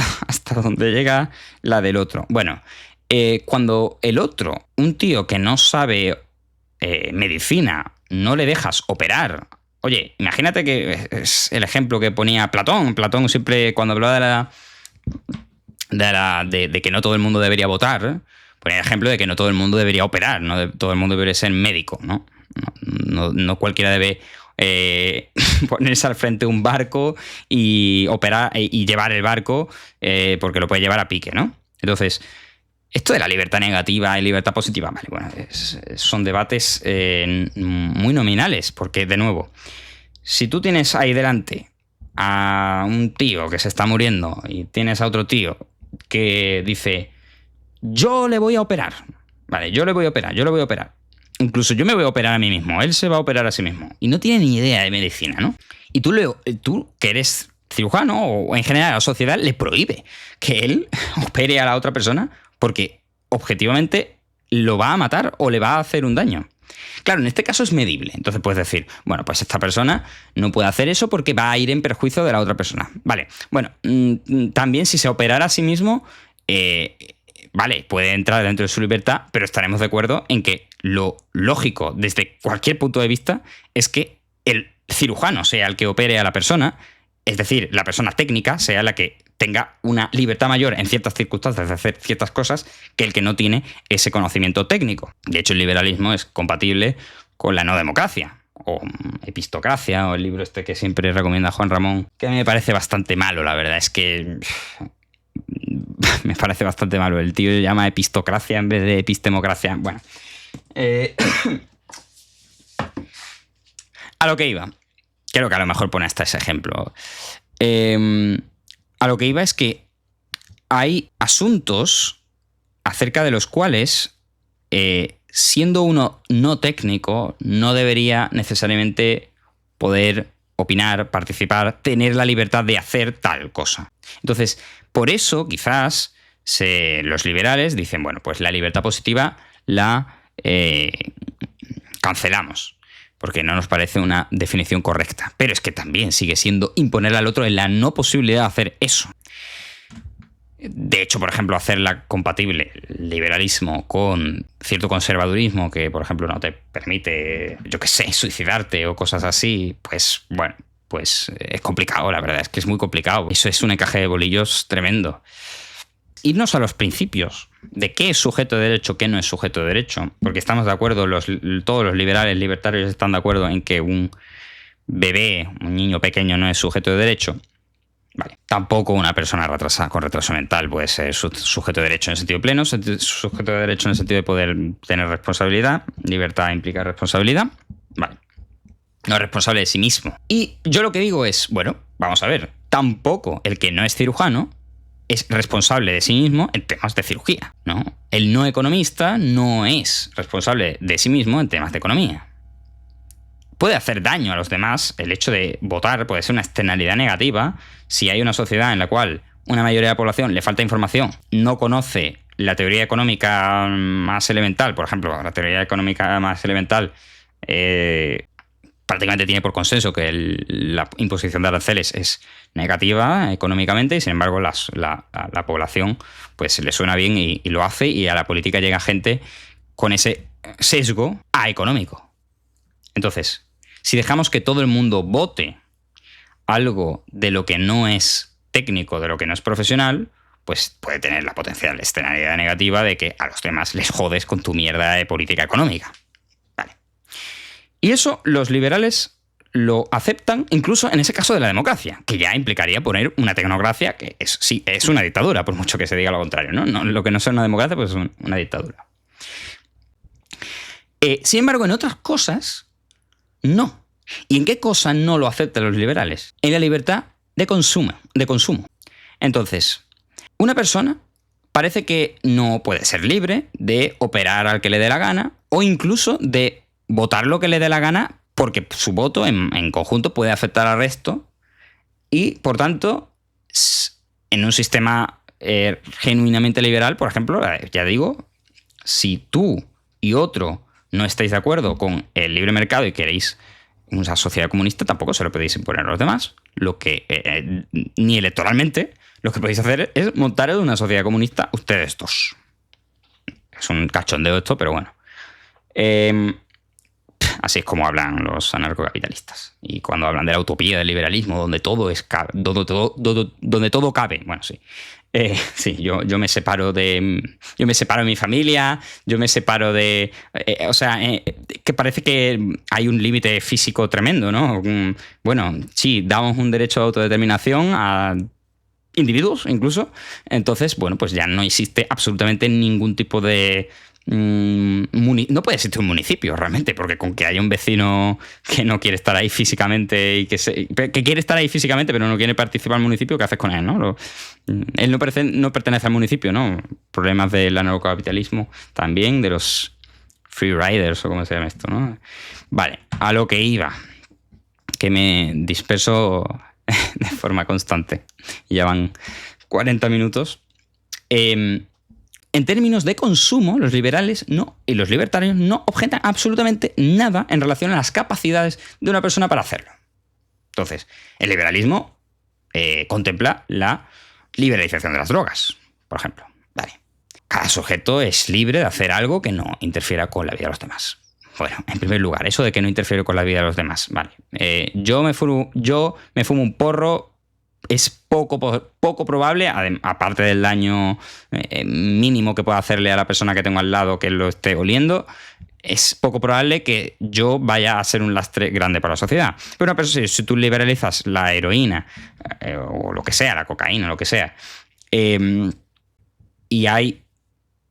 donde llega la del otro. Bueno, cuando el otro, un tío que no sabe medicina, no le dejas operar. Oye, imagínate que es el ejemplo que ponía Platón. Platón siempre, cuando hablaba de que no todo el mundo debería votar, ponía el ejemplo de que no todo el mundo debería operar, no todo el mundo debería ser médico, ¿no? No cualquiera debe ponerse al frente de un barco y operar y llevar el barco porque lo puede llevar a pique, ¿no? Entonces, esto de la libertad negativa y libertad positiva, vale, bueno, son debates muy nominales, porque, de nuevo, si tú tienes ahí delante a un tío que se está muriendo y tienes a otro tío que dice, yo le voy a operar, vale, yo le voy a operar. Incluso yo me voy a operar a mí mismo, él se va a operar a sí mismo. Y no tiene ni idea de medicina, ¿no? Y tú que eres cirujano o en general a la sociedad, le prohíbe que él opere a la otra persona porque objetivamente lo va a matar o le va a hacer un daño. Claro, en este caso es medible. Entonces puedes decir, bueno, pues esta persona no puede hacer eso porque va a ir en perjuicio de la otra persona. Vale, bueno, también si se operara a sí mismo, vale, puede entrar dentro de su libertad, pero estaremos de acuerdo en que lo lógico desde cualquier punto de vista es que el cirujano sea el que opere a la persona, es decir, la persona técnica sea la que tenga una libertad mayor en ciertas circunstancias de hacer ciertas cosas que el que no tiene ese conocimiento técnico. De hecho, el liberalismo es compatible con la no democracia, o epistocracia, o el libro este que siempre recomienda Juan Ramón, que a mí me parece bastante malo, la verdad, es que me parece bastante malo. El tío le llama epistocracia en vez de epistemocracia. Bueno, a lo que iba, creo que a lo mejor pone hasta ese ejemplo. A lo que iba es que hay asuntos acerca de los cuales, siendo uno no técnico, no debería necesariamente poder opinar, participar, tener la libertad de hacer tal cosa. Entonces, por eso quizás los liberales dicen, bueno, pues la libertad positiva la cancelamos, porque no nos parece una definición correcta. Pero es que también sigue siendo imponer al otro en la no posibilidad de hacer eso. De hecho, por ejemplo, hacerla compatible el liberalismo con cierto conservadurismo que, por ejemplo, no te permite, yo qué sé, suicidarte o cosas así, pues bueno, pues es complicado, la verdad es que es muy complicado. Eso es un encaje de bolillos tremendo. Irnos a los principios de qué es sujeto de derecho, qué no es sujeto de derecho, porque estamos de acuerdo, todos los liberales libertarios están de acuerdo en que un bebé, un niño pequeño no es sujeto de derecho. Vale. Tampoco una persona retrasada con retraso mental puede ser sujeto de derecho en el sentido pleno, sujeto de derecho en el sentido de poder tener responsabilidad. Libertad implica responsabilidad. Vale. No es responsable de sí mismo. Y yo lo que digo es, bueno, vamos a ver, tampoco el que no es cirujano es responsable de sí mismo en temas de cirugía, ¿no? El no economista no es responsable de sí mismo en temas de economía. Puede hacer daño a los demás, el hecho de votar puede ser una externalidad negativa si hay una sociedad en la cual una mayoría de la población le falta información, no conoce la teoría económica más elemental, por ejemplo, la teoría económica más elemental prácticamente tiene por consenso que la imposición de aranceles es negativa económicamente y sin embargo la población pues le suena bien y lo hace, y a la política llega gente con ese sesgo económico. Entonces, si dejamos que todo el mundo vote algo de lo que no es técnico, de lo que no es profesional, pues puede tener la potencial externalidad negativa de que a los demás les jodes con tu mierda de política económica. Vale. Y eso los liberales lo aceptan incluso en ese caso de la democracia, que ya implicaría poner una tecnocracia que sí, es una dictadura, por mucho que se diga lo contrario, ¿no? Lo que no sea una democracia, pues es una dictadura. Sin embargo, en otras cosas, no. ¿Y en qué cosas no lo aceptan los liberales? En la libertad de consumo. Entonces, una persona parece que no puede ser libre de operar al que le dé la gana o incluso de votar lo que le dé la gana porque su voto en conjunto puede afectar al resto y, por tanto, en un sistema genuinamente liberal, por ejemplo, ya digo, si tú y otro no estáis de acuerdo con el libre mercado y queréis una sociedad comunista, tampoco se lo podéis imponer a los demás. Lo que, ni electoralmente, lo que podéis hacer es montar una sociedad comunista ustedes dos. Es un cachondeo esto, pero bueno. Así es como hablan los anarcocapitalistas. Y cuando hablan de la utopía del liberalismo, donde todo donde todo cabe. Bueno, sí. Sí, yo me separo de mi familia, yo me separo de... que parece que hay un límite físico tremendo, ¿no? Bueno, sí, damos un derecho a autodeterminación a individuos incluso, entonces, bueno, pues ya no existe absolutamente ningún tipo de... no puede existir un municipio realmente, porque con que haya un vecino que no quiere estar ahí físicamente y que quiere estar ahí físicamente pero no quiere participar al municipio, ¿qué haces con él? ¿No? Él no pertenece al municipio, ¿no? Problemas del anarcocapitalismo también, de los free riders o cómo se llama esto, ¿no? Vale, a lo que iba, que me disperso de forma constante. Ya van 40 minutos. En términos de consumo, los liberales y los libertarios no objetan absolutamente nada en relación a las capacidades de una persona para hacerlo. Entonces, el liberalismo contempla la liberalización de las drogas, por ejemplo. Vale. Cada sujeto es libre de hacer algo que no interfiera con la vida de los demás. Bueno, en primer lugar, eso de que no interfiere con la vida de los demás. Vale. Yo me fumo un porro. Es poco probable, aparte del daño mínimo que pueda hacerle a la persona que tengo al lado que lo esté oliendo, es poco probable que yo vaya a ser un lastre grande para la sociedad. Pero una persona, si tú liberalizas la heroína o lo que sea, la cocaína, lo que sea, y hay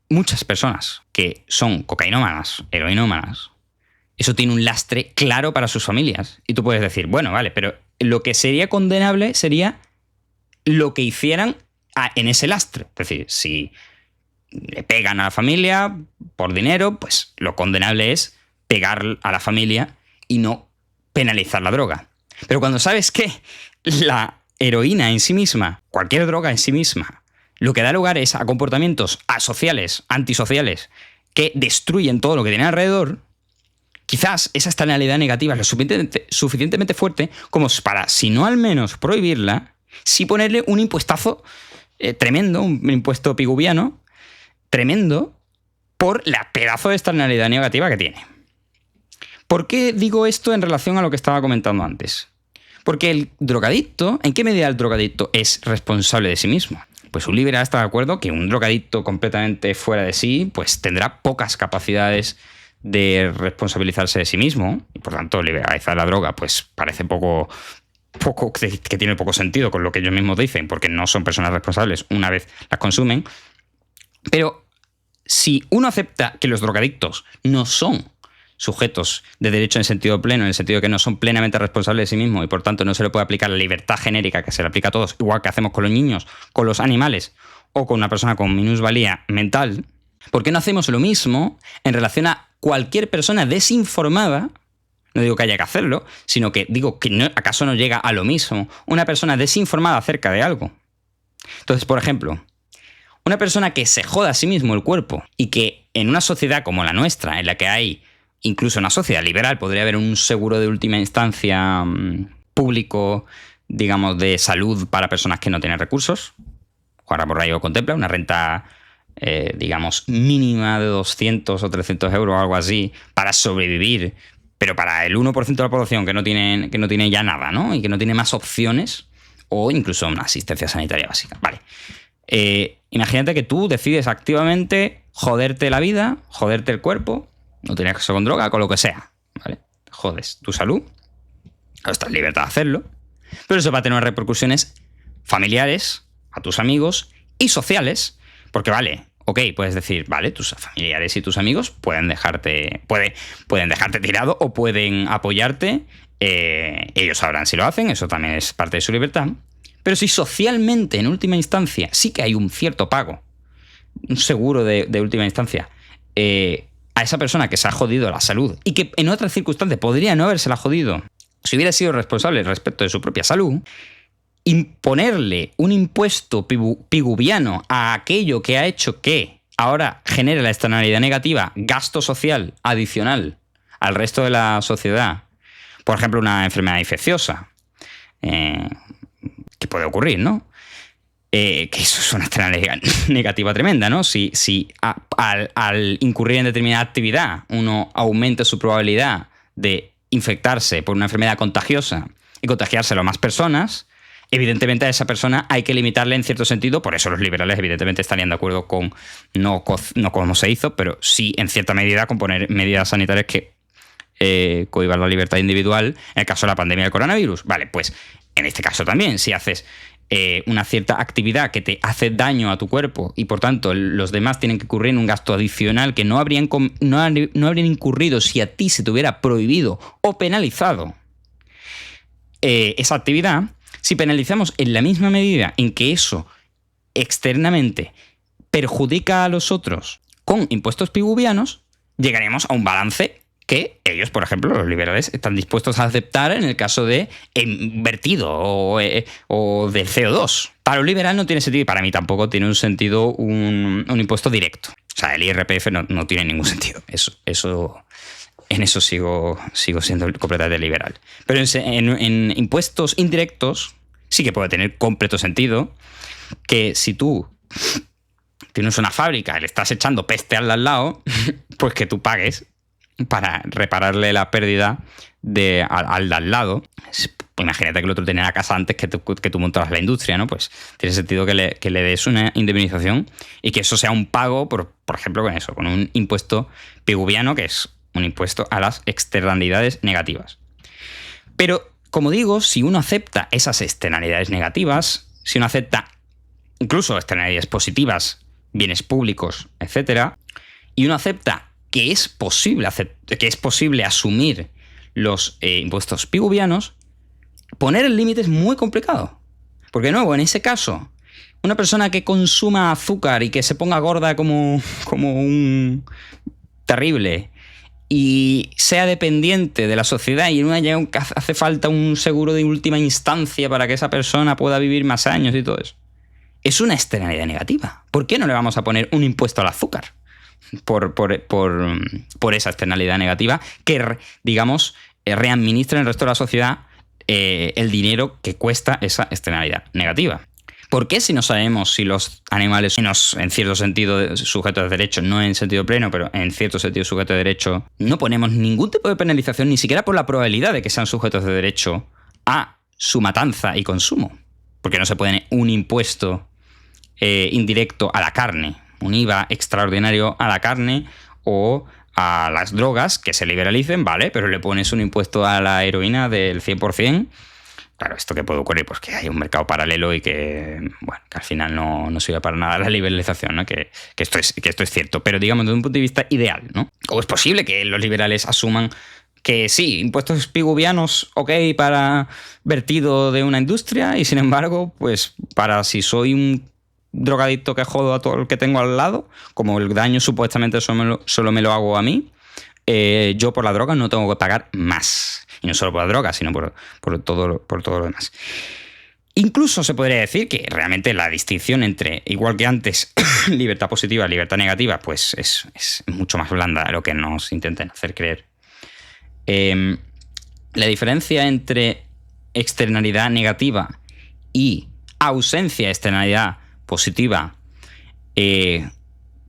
muchas personas que son cocainómanas, heroinómanas, eso tiene un lastre claro para sus familias. Y tú puedes decir, bueno, vale, pero lo que sería condenable sería lo que hicieran en ese lastre. Es decir, si le pegan a la familia por dinero, pues lo condenable es pegar a la familia y no penalizar la droga. Pero cuando sabes que la heroína en sí misma, cualquier droga en sí misma, lo que da lugar es a comportamientos asociales, antisociales, que destruyen todo lo que tiene alrededor, quizás esa externalidad negativa es lo suficientemente fuerte como para, si no al menos prohibirla, sí ponerle un impuestazo tremendo, un impuesto piguviano tremendo por la pedazo de externalidad negativa que tiene. ¿Por qué digo esto en relación a lo que estaba comentando antes? Porque el drogadicto, ¿en qué medida el drogadicto es responsable de sí mismo? Pues un liberal está de acuerdo que un drogadicto completamente fuera de sí pues tendrá pocas capacidades de responsabilizarse de sí mismo y por tanto liberalizar la droga pues parece que tiene poco sentido con lo que ellos mismos dicen porque no son personas responsables una vez las consumen. Pero si uno acepta que los drogadictos no son sujetos de derecho en sentido pleno, en el sentido de que no son plenamente responsables de sí mismos y por tanto no se le puede aplicar la libertad genérica que se le aplica a todos, igual que hacemos con los niños, con los animales o con una persona con minusvalía mental, ¿por qué no hacemos lo mismo en relación a cualquier persona desinformada? No digo que haya que hacerlo, sino que digo que ¿acaso no llega a lo mismo una persona desinformada acerca de algo? Entonces, por ejemplo, una persona que se joda a sí mismo el cuerpo y que en una sociedad como la nuestra, en la que hay incluso una sociedad liberal, podría haber un seguro de última instancia público, digamos, de salud para personas que no tienen recursos. Ahora por ahí lo contempla, una renta, digamos, mínima de 200 o 300 euros o algo así para sobrevivir, pero para el 1% de la población que no tiene ya nada, ¿no? Y que no tiene más opciones, o incluso una asistencia sanitaria básica. Vale. Imagínate que tú decides activamente joderte la vida, joderte el cuerpo, no tener sexo con droga, con lo que sea, ¿vale? Jodes tu salud estás en libertad de hacerlo, pero eso va a tener unas repercusiones familiares, a tus amigos y sociales, porque vale, ok, puedes decir, vale, tus familiares y tus amigos pueden dejarte tirado o pueden apoyarte, ellos sabrán si lo hacen, eso también es parte de su libertad, pero si socialmente, en última instancia, sí que hay un cierto pago, un seguro de última instancia, a esa persona que se ha jodido la salud y que en otras circunstancias podría no habérsela jodido, si hubiera sido responsable respecto de su propia salud, imponerle un impuesto piguviano a aquello que ha hecho que ahora genere la externalidad negativa, gasto social adicional al resto de la sociedad, por ejemplo, una enfermedad infecciosa, que puede ocurrir, ¿no? Que eso es una externalidad negativa tremenda, ¿no? Si al incurrir en determinada actividad uno aumenta su probabilidad de infectarse por una enfermedad contagiosa y contagiárselo a más personas, evidentemente a esa persona hay que limitarle en cierto sentido. Por eso los liberales evidentemente estarían de acuerdo con, no como se hizo, pero sí en cierta medida con poner medidas sanitarias que cohiban la libertad individual en el caso de la pandemia del coronavirus. Vale, pues en este caso también, si haces una cierta actividad que te hace daño a tu cuerpo y por tanto los demás tienen que incurrir en un gasto adicional que no habrían incurrido si a ti se te hubiera prohibido o penalizado esa actividad, si penalizamos en la misma medida en que eso externamente perjudica a los otros con impuestos piguvianos, llegaremos a un balance que ellos, por ejemplo, los liberales, están dispuestos a aceptar en el caso de vertido o del CO2. Para un liberal no tiene sentido, y para mí tampoco tiene un sentido un impuesto directo. O sea, el IRPF no tiene ningún sentido. En eso sigo siendo completamente liberal. Pero en impuestos indirectos sí que puede tener completo sentido que si tú tienes una fábrica y le estás echando peste al lado, pues que tú pagues para repararle la pérdida al de al lado. Imagínate que el otro tenía la casa antes que tú montaras la industria, ¿no? Pues tiene sentido que le des una indemnización y que eso sea un pago, por ejemplo, con un impuesto piguviano, que es un impuesto a las externalidades negativas. Pero, como digo, si uno acepta esas externalidades negativas, si uno acepta incluso externalidades positivas, bienes públicos, etcétera, y uno acepta que es posible asumir los impuestos piguvianos, poner el límite es muy complicado. Porque, de nuevo, en ese caso, una persona que consuma azúcar y que se ponga gorda como un terrible y sea dependiente de la sociedad y hace falta un seguro de última instancia para que esa persona pueda vivir más años y todo eso, es una externalidad negativa. ¿Por qué no le vamos a poner un impuesto al azúcar? Por esa externalidad negativa que, digamos, readministra en el resto de la sociedad el dinero que cuesta esa externalidad negativa. ¿Por qué, si no sabemos si los animales son en cierto sentido sujetos de derecho, no en sentido pleno, pero en cierto sentido sujetos de derecho, no ponemos ningún tipo de penalización, ni siquiera por la probabilidad de que sean sujetos de derecho, a su matanza y consumo? Porque no se pone un impuesto indirecto a la carne, un IVA extraordinario a la carne o a las drogas que se liberalicen, vale, pero le pones un impuesto a la heroína del 100%. Claro, ¿esto qué puede ocurrir? Pues que hay un mercado paralelo y que al final no sirve para nada la liberalización, ¿no? Que esto es cierto, pero digamos desde un punto de vista ideal, ¿no? ¿Cómo es posible que los liberales asuman que sí, impuestos piguvianos, ok, para vertido de una industria, y sin embargo, pues para si soy un drogadicto que jodo a todo el que tengo al lado, como el daño supuestamente solo me lo hago a mí, yo por la droga no tengo que pagar más? Y no solo por la droga, sino por todo lo demás. Incluso se podría decir que realmente la distinción entre, igual que antes, libertad positiva y libertad negativa, pues es mucho más blanda de lo que nos intenten hacer creer. La diferencia entre externalidad negativa y ausencia de externalidad positiva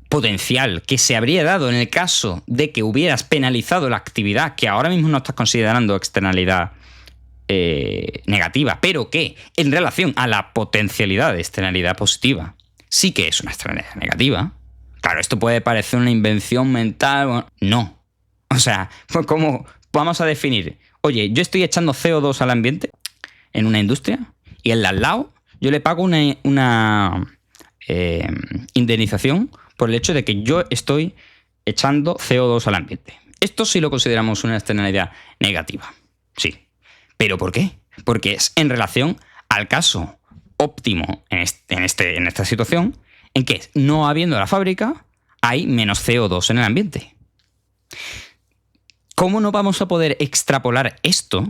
potencial que se habría dado en el caso de que hubieras penalizado la actividad que ahora mismo no estás considerando externalidad negativa, pero que en relación a la potencialidad de externalidad positiva sí que es una externalidad negativa. Claro, esto puede parecer una invención mental. No. O sea, ¿cómo vamos a definir oye, yo estoy echando CO2 al ambiente en una industria y el de al lado yo le pago una indemnización por el hecho de que yo estoy echando CO2 al ambiente. Esto sí lo consideramos una externalidad negativa. Sí. ¿Pero por qué? Porque es en relación al caso óptimo en esta situación, en que no habiendo la fábrica hay menos CO2 en el ambiente. ¿Cómo no vamos a poder extrapolar esto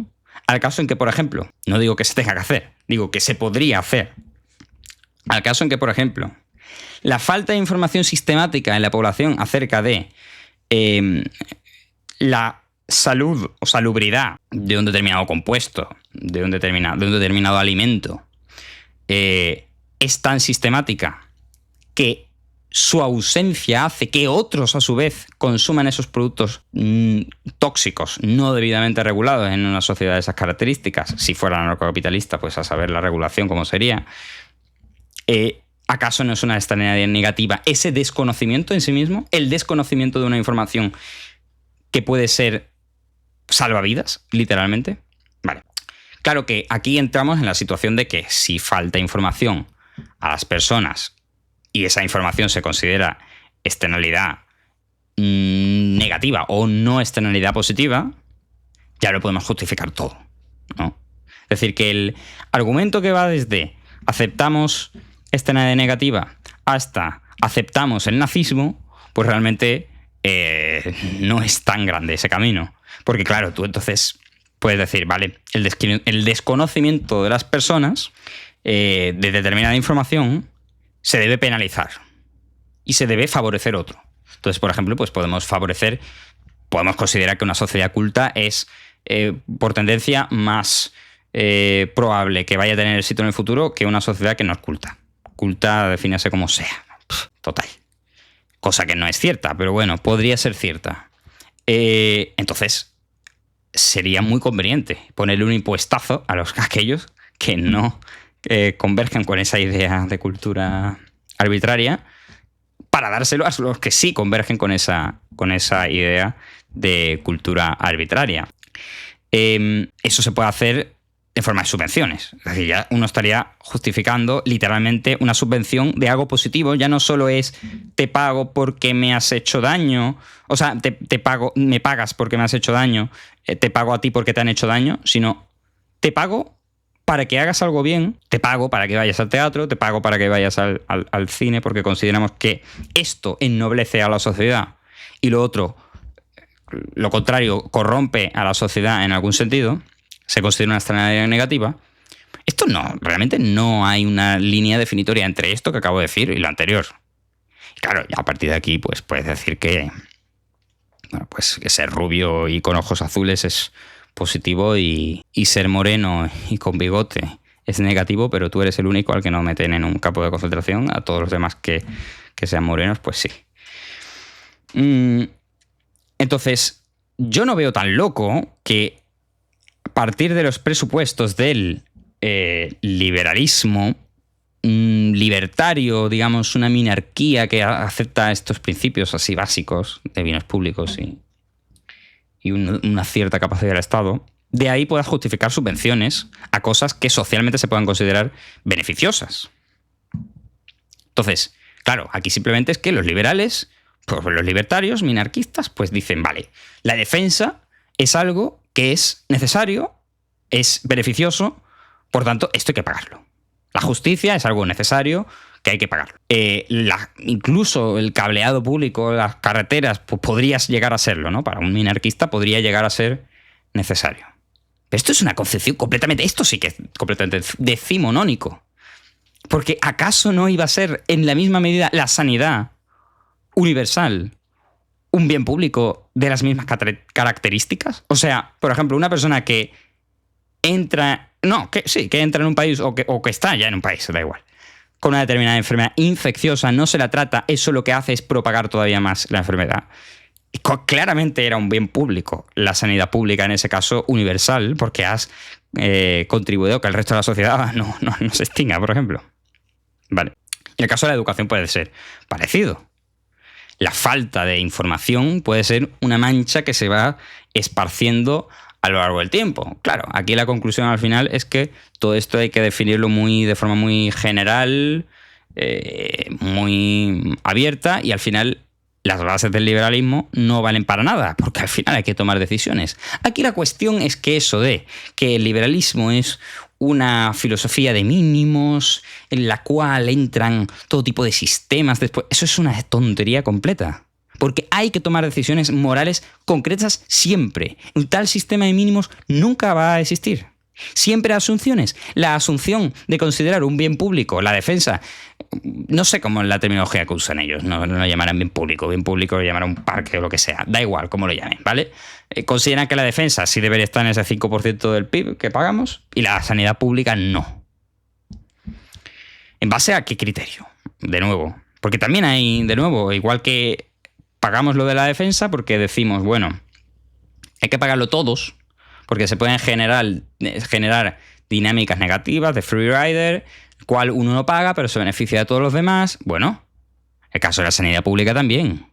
al caso en que, por ejemplo, no digo que se tenga que hacer, digo que se podría hacer, al caso en que, por ejemplo, la falta de información sistemática en la población acerca de la salud o salubridad de un determinado compuesto, de un determinado alimento, es tan sistemática que su ausencia hace que otros, a su vez, consuman esos productos tóxicos no debidamente regulados en una sociedad de esas características. Si fuera anarcocapitalista, pues a saber la regulación cómo sería. ¿Acaso no es una externalidad negativa ese desconocimiento en sí mismo? El desconocimiento de una información que puede ser salvavidas, literalmente. Vale. Claro que aquí entramos en la situación de que si falta información a las personas y esa información se considera externalidad negativa o no externalidad positiva, ya lo podemos justificar todo, ¿no? Es decir, que el argumento que va desde aceptamos externalidad negativa hasta aceptamos el nazismo, pues realmente no es tan grande ese camino. Porque claro, tú entonces puedes decir, vale, el desconocimiento de las personas de determinada información se debe penalizar y se debe favorecer otro. Entonces, por ejemplo, pues podemos considerar que una sociedad culta es, por tendencia, más probable que vaya a tener éxito en el futuro que una sociedad que no es culta. Culta, defínase como sea. Total. Cosa que no es cierta, pero bueno, podría ser cierta. Entonces, sería muy conveniente ponerle un impuestazo a aquellos que no convergen con esa idea de cultura arbitraria, para dárselo a los que sí convergen con esa idea de cultura arbitraria. Eso se puede hacer en forma de subvenciones. Es decir, ya uno estaría justificando literalmente una subvención de algo positivo. Ya no solo es te pago porque me has hecho daño, o sea, me pagas porque me has hecho daño, te pago a ti porque te han hecho daño, sino te pago para que hagas algo bien, te pago para que vayas al teatro, te pago para que vayas al cine, porque consideramos que esto ennoblece a la sociedad y lo otro, lo contrario, corrompe a la sociedad en algún sentido. Se considera una externalidad negativa. Esto realmente no hay una línea definitoria entre esto que acabo de decir y lo anterior. Y claro, ya a partir de aquí, pues puedes decir que, bueno, pues que ser rubio y con ojos azules es positivo y ser moreno y con bigote es negativo, pero tú eres el único al que no meten en un campo de concentración. A todos los demás que sean morenos, pues sí. Entonces, yo no veo tan loco que a partir de los presupuestos del liberalismo libertario, digamos, una minarquía que acepta estos principios así básicos de bienes públicos y una cierta capacidad del Estado, de ahí puedas justificar subvenciones a cosas que socialmente se puedan considerar beneficiosas. Entonces, claro, aquí simplemente es que los liberales, pues los libertarios, minarquistas, pues dicen, vale, la defensa es algo que es necesario, es beneficioso, por tanto, esto hay que pagarlo. La justicia es algo necesario que hay que pagarlo. Incluso el cableado público, las carreteras, pues podrías llegar a serlo, ¿no? Para un minarquista podría llegar a ser necesario. Pero esto es una concepción completamente... Esto sí que es completamente decimonónico. Porque ¿acaso no iba a ser en la misma medida la sanidad universal un bien público de las mismas características? O sea, por ejemplo, una persona que entra... No, que entra en un país o que está ya en un país, da igual, con una determinada enfermedad infecciosa, no se la trata, eso lo que hace es propagar todavía más la enfermedad. Y claramente era un bien público, la sanidad pública en ese caso universal, porque has contribuido a que el resto de la sociedad no se extinga, por ejemplo. Vale. En el caso de la educación puede ser parecido. La falta de información puede ser una mancha que se va esparciendo a lo largo del tiempo. Claro, aquí la conclusión al final es que todo esto hay que definirlo de forma muy general, muy abierta, y al final las bases del liberalismo no valen para nada, porque al final hay que tomar decisiones. Aquí la cuestión es que eso de que el liberalismo es una filosofía de mínimos en la cual entran todo tipo de sistemas después, eso es una tontería completa. Porque hay que tomar decisiones morales concretas siempre. Un tal sistema de mínimos nunca va a existir. Siempre asunciones. La asunción de considerar un bien público, la defensa, no sé cómo es la terminología que usan ellos, no lo llamarán bien público lo llamarán un parque o lo que sea, da igual cómo lo llamen, ¿vale? Consideran que la defensa sí debería estar en ese 5% del PIB que pagamos y la sanidad pública no. ¿En base a qué criterio? De nuevo, porque también hay, de nuevo, igual que pagamos lo de la defensa porque decimos, bueno, hay que pagarlo todos, porque se pueden generar dinámicas negativas de free rider, cual uno no paga, pero se beneficia de todos los demás. Bueno, el caso de la sanidad pública también.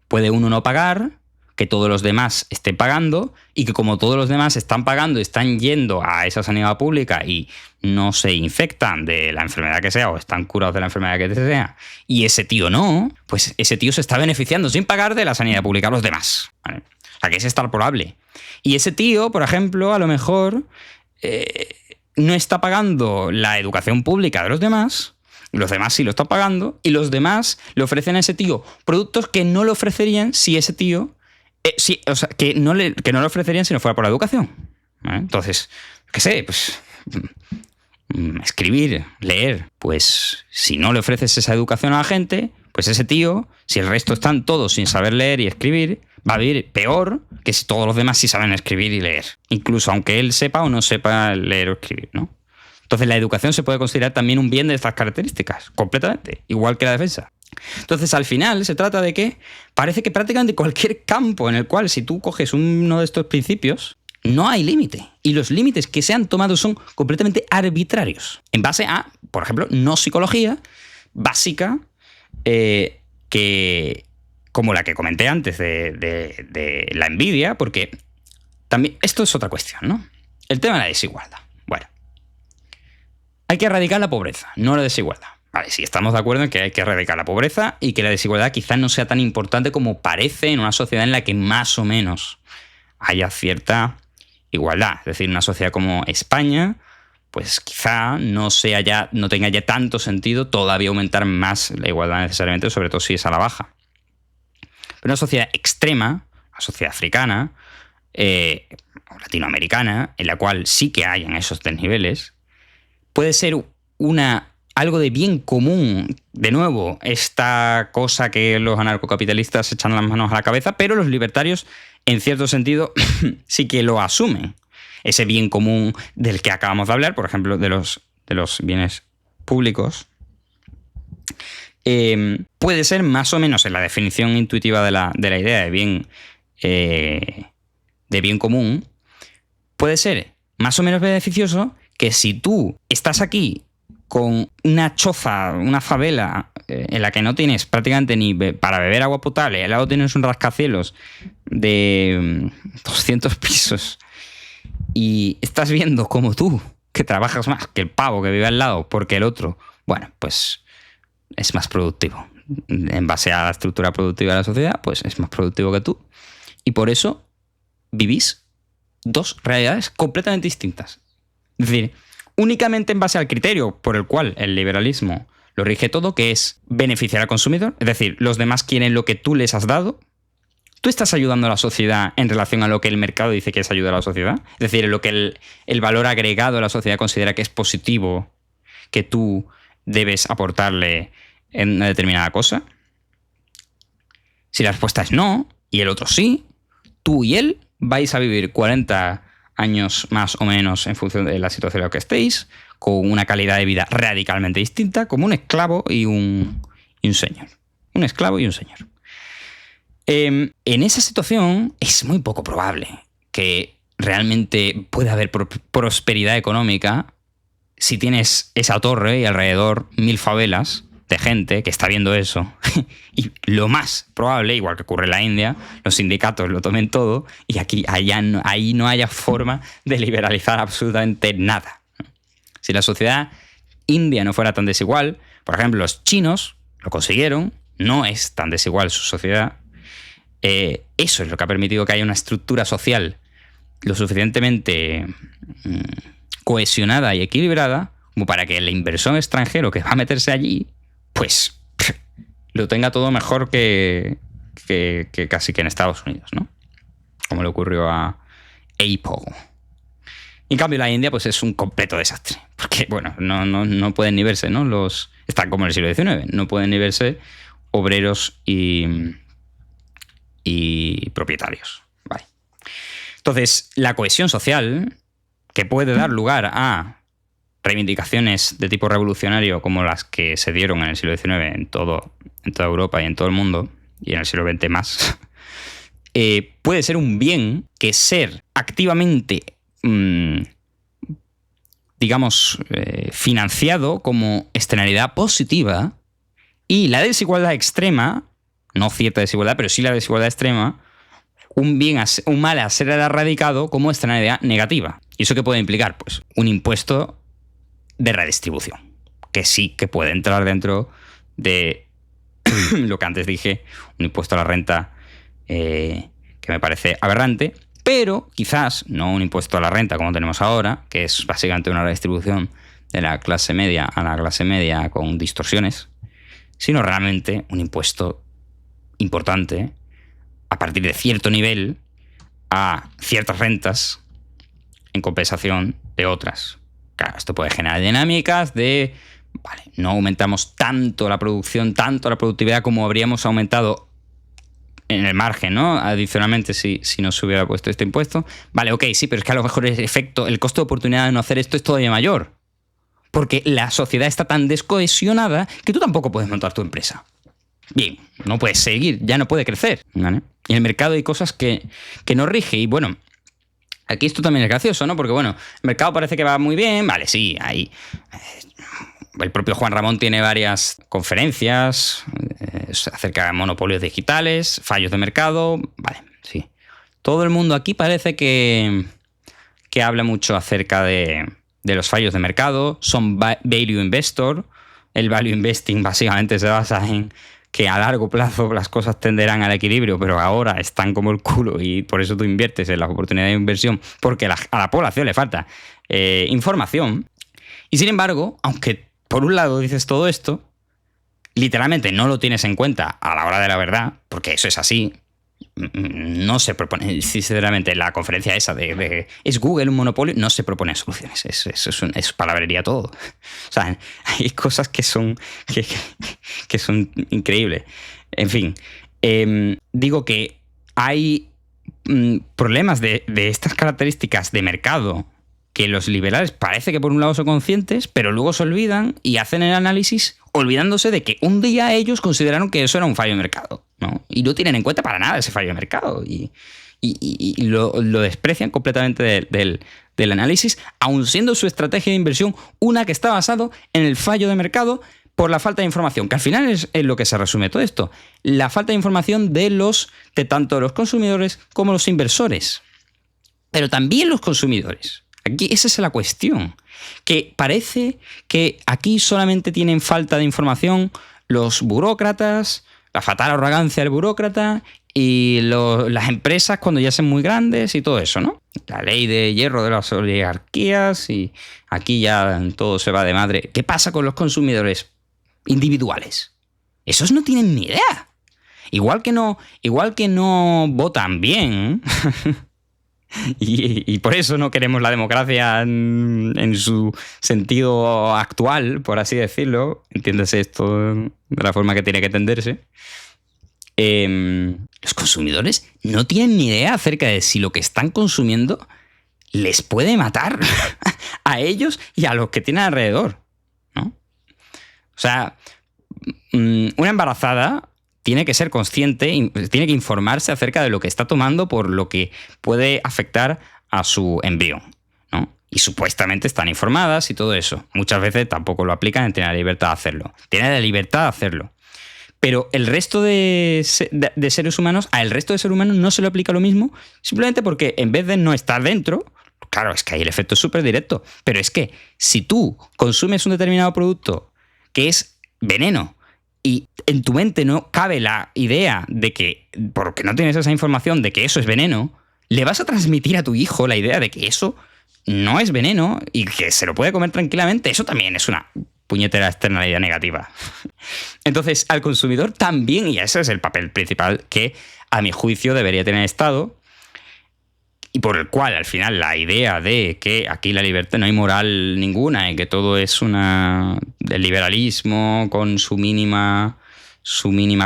Puede uno no pagar, que todos los demás estén pagando, y que como todos los demás están pagando, están yendo a esa sanidad pública y no se infectan de la enfermedad que sea o están curados de la enfermedad que sea, y ese tío no, pues ese tío se está beneficiando sin pagar de la sanidad pública a los demás, ¿vale? O sea, que es extrapolable. Y ese tío, por ejemplo, a lo mejor no está pagando la educación pública de los demás, y los demás sí lo están pagando, y los demás le ofrecen a ese tío productos que no le ofrecerían si ese tío... o sea, que no le ofrecerían si no fuera por la educación, ¿vale? Entonces, qué sé, pues... escribir, leer, pues si no le ofreces esa educación a la gente, pues ese tío, si el resto están todos sin saber leer y escribir, va a vivir peor que si todos los demás sí saben escribir y leer, incluso aunque él sepa o no sepa leer o escribir, ¿no? Entonces la educación se puede considerar también un bien de estas características, completamente, igual que la defensa. Entonces al final se trata de que parece que prácticamente cualquier campo en el cual si tú coges uno de estos principios, no hay límite. Y los límites que se han tomado son completamente arbitrarios. En base a, por ejemplo, no psicología básica, que como la que comenté antes de la envidia, porque también esto es otra cuestión, ¿no? El tema de la desigualdad. Bueno, hay que erradicar la pobreza, no la desigualdad. Vale, sí, estamos de acuerdo en que hay que erradicar la pobreza y que la desigualdad quizás no sea tan importante como parece en una sociedad en la que más o menos haya cierta igualdad. Es decir, una sociedad como España, pues quizá no tenga ya tanto sentido todavía aumentar más la igualdad necesariamente, sobre todo si es a la baja. Pero una sociedad extrema, una sociedad africana o latinoamericana, en la cual sí que hayan esos desniveles, puede ser algo de bien común. De nuevo, esta cosa que los anarcocapitalistas echan las manos a la cabeza, pero los libertarios, en cierto sentido, sí que lo asumen. Ese bien común del que acabamos de hablar, por ejemplo, de los bienes públicos, puede ser más o menos en la definición intuitiva de la idea de bien común, puede ser más o menos beneficioso que si tú estás aquí con una choza, una favela en la que no tienes prácticamente ni para beber agua potable, al lado tienes un rascacielos de 200 pisos y estás viendo como tú, que trabajas más que el pavo que vive al lado porque el otro, bueno, pues es más productivo. En base a la estructura productiva de la sociedad, pues es más productivo que tú. Y por eso vivís dos realidades completamente distintas. Es decir, únicamente en base al criterio por el cual el liberalismo lo rige todo, que es beneficiar al consumidor. Es decir, los demás quieren lo que tú les has dado. Tú estás ayudando a la sociedad en relación a lo que el mercado dice que es ayuda a la sociedad. Es decir, en lo que el valor agregado a la sociedad considera que es positivo, que tú debes aportarle en una determinada cosa. Si la respuesta es no, y el otro sí, tú y él vais a vivir 40 años más o menos en función de la situación en la que estéis, con una calidad de vida radicalmente distinta, como un esclavo y un señor. Un esclavo y un señor. En esa situación es muy poco probable que realmente pueda haber prosperidad económica si tienes esa torre y alrededor 1000 favelas de gente que está viendo eso y lo más probable, igual que ocurre en la India, los sindicatos lo tomen todo y ahí no haya forma de liberalizar absolutamente nada. Si la sociedad india no fuera tan desigual, por ejemplo, los chinos lo consiguieron, no es tan desigual su sociedad, eso es lo que ha permitido que haya una estructura social lo suficientemente cohesionada y equilibrada como para que el inversor extranjero que va a meterse allí, pues lo tenga todo mejor que casi que en Estados Unidos, ¿no? Como le ocurrió a Apple. En cambio, la India pues es un completo desastre. Porque, bueno, no pueden ni verse, ¿no? Están como en el siglo XIX. No pueden ni verse obreros y propietarios. Vale. Entonces, la cohesión social, que puede dar lugar a reivindicaciones de tipo revolucionario como las que se dieron en el siglo XIX en toda Europa y en todo el mundo, y en el siglo XX más, puede ser un bien que ser activamente, digamos, financiado como externalidad positiva, y la desigualdad extrema, no cierta desigualdad, pero sí la desigualdad extrema, un mal a ser erradicado como externalidad negativa. ¿Y eso qué puede implicar? Pues un impuesto de redistribución, que sí que puede entrar dentro de lo que antes dije, un impuesto a la renta que me parece aberrante, pero quizás no un impuesto a la renta como tenemos ahora, que es básicamente una redistribución de la clase media a la clase media con distorsiones, sino realmente un impuesto importante a partir de cierto nivel a ciertas rentas en compensación de otras. Claro, esto puede generar dinámicas de, vale, no aumentamos tanto la producción, tanto la productividad como habríamos aumentado en el margen, ¿no? Adicionalmente, si no se hubiera puesto este impuesto. Vale, ok, sí, pero es que a lo mejor el costo de oportunidad de no hacer esto es todavía mayor. Porque la sociedad está tan descohesionada que tú tampoco puedes montar tu empresa. Bien, no puedes seguir, ya no puede crecer, ¿vale? Y en el mercado hay cosas que no rige. Y bueno, aquí esto también es gracioso, ¿no? Porque bueno, el mercado parece que va muy bien. Vale, sí, ahí el propio Juan Ramón tiene varias conferencias acerca de monopolios digitales, fallos de mercado. Vale, sí. Todo el mundo aquí parece que habla mucho acerca de los fallos de mercado. Son value investor. El value investing básicamente se basa en que a largo plazo las cosas tenderán al equilibrio, pero ahora están como el culo y por eso tú inviertes en las oportunidades de inversión, porque a la población le falta información. Y sin embargo, aunque por un lado dices todo esto, literalmente no lo tienes en cuenta a la hora de la verdad, porque eso es así. No se propone, sinceramente, la conferencia esa de ¿es Google un monopolio? No se proponen soluciones, es palabrería todo. O sea, hay cosas que son increíbles. En fin, digo que hay problemas de estas características de mercado que los liberales parece que por un lado son conscientes, pero luego se olvidan y hacen el análisis olvidándose de que un día ellos consideraron que eso era un fallo de mercado, ¿no? Y no tienen en cuenta para nada ese fallo de mercado y lo desprecian completamente del análisis, aun siendo su estrategia de inversión una que está basado en el fallo de mercado por la falta de información, que al final es lo que se resume todo esto, la falta de información de tanto los consumidores como los inversores, pero también los consumidores. Aquí esa es la cuestión, que parece que aquí solamente tienen falta de información los burócratas, la fatal arrogancia del burócrata y las empresas cuando ya son muy grandes y todo eso, ¿no? La ley de hierro de las oligarquías y aquí ya todo se va de madre. ¿Qué pasa con los consumidores individuales? Esos no tienen ni idea. Igual que no votan bien... Y por eso no queremos la democracia en su sentido actual, por así decirlo. Entiéndase esto de la forma que tiene que entenderse. Los consumidores no tienen ni idea acerca de si lo que están consumiendo les puede matar a ellos y a los que tienen alrededor, ¿no? O sea, una embarazada tiene que ser consciente, tiene que informarse acerca de lo que está tomando por lo que puede afectar a su embrión, ¿no? y supuestamente están informadas y todo eso. Muchas veces tampoco lo aplican en tener la libertad de hacerlo. Tienen la libertad de hacerlo. Pero el resto de seres humanos, al resto de seres humanos no se le aplica lo mismo, simplemente porque en vez de no estar dentro, claro, es que ahí el efecto es súper directo, pero es que si tú consumes un determinado producto que es veneno y en tu mente no cabe la idea de que, porque no tienes esa información de que eso es veneno, le vas a transmitir a tu hijo la idea de que eso no es veneno y que se lo puede comer tranquilamente. Eso también es una puñetera externalidad negativa. Entonces, al consumidor también, y ese es el papel principal que, a mi juicio, debería tener el Estado, y por el cual, al final, la idea de que aquí la libertad no hay moral ninguna y que todo es el liberalismo con su mínima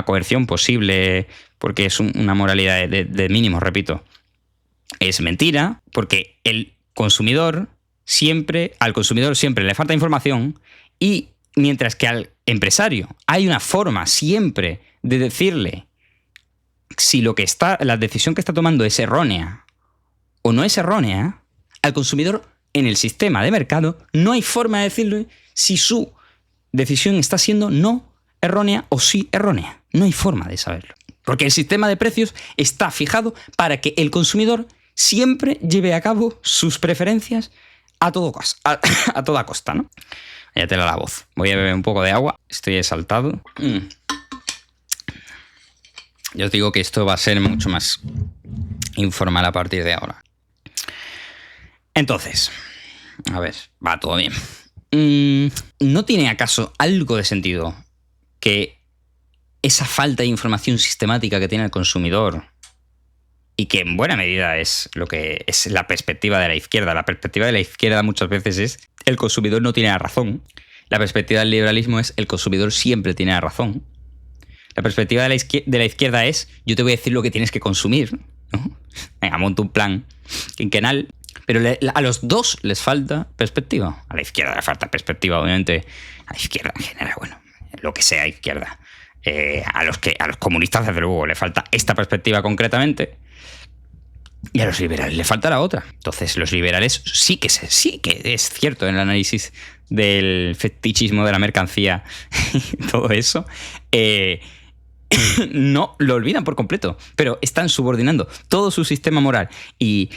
coerción posible, porque es una moralidad de mínimos, repito, es mentira, porque al consumidor siempre le falta información. Y mientras que al empresario hay una forma siempre de decirle si la decisión que está tomando es errónea o no es errónea, al consumidor en el sistema de mercado no hay forma de decirle si su decisión está siendo no errónea o sí errónea. No hay forma de saberlo. Porque el sistema de precios está fijado para que el consumidor siempre lleve a cabo sus preferencias a toda costa, ¿no? Ya te la voz. Voy a beber un poco de agua. Estoy exaltado. Yo os digo que esto va a ser mucho más informal a partir de ahora. Entonces, a ver, va todo bien. ¿No tiene acaso algo de sentido que esa falta de información sistemática que tiene el consumidor, y que en buena medida es lo que es la perspectiva de la izquierda? La perspectiva de la izquierda muchas veces es el consumidor no tiene la razón. La perspectiva del liberalismo es el consumidor siempre tiene la razón. La perspectiva de la izquierda es yo te voy a decir lo que tienes que consumir, ¿no? Venga, monto un plan quinquenal. Pero a los dos les falta perspectiva. A la izquierda le falta perspectiva, obviamente. A la izquierda en general, bueno, lo que sea izquierda. A los comunistas, desde luego, le falta esta perspectiva concretamente. Y a los liberales le falta la otra. Entonces, los liberales sí que es cierto en el análisis del fetichismo de la mercancía y todo eso. No lo olvidan por completo, pero están subordinando todo su sistema moral y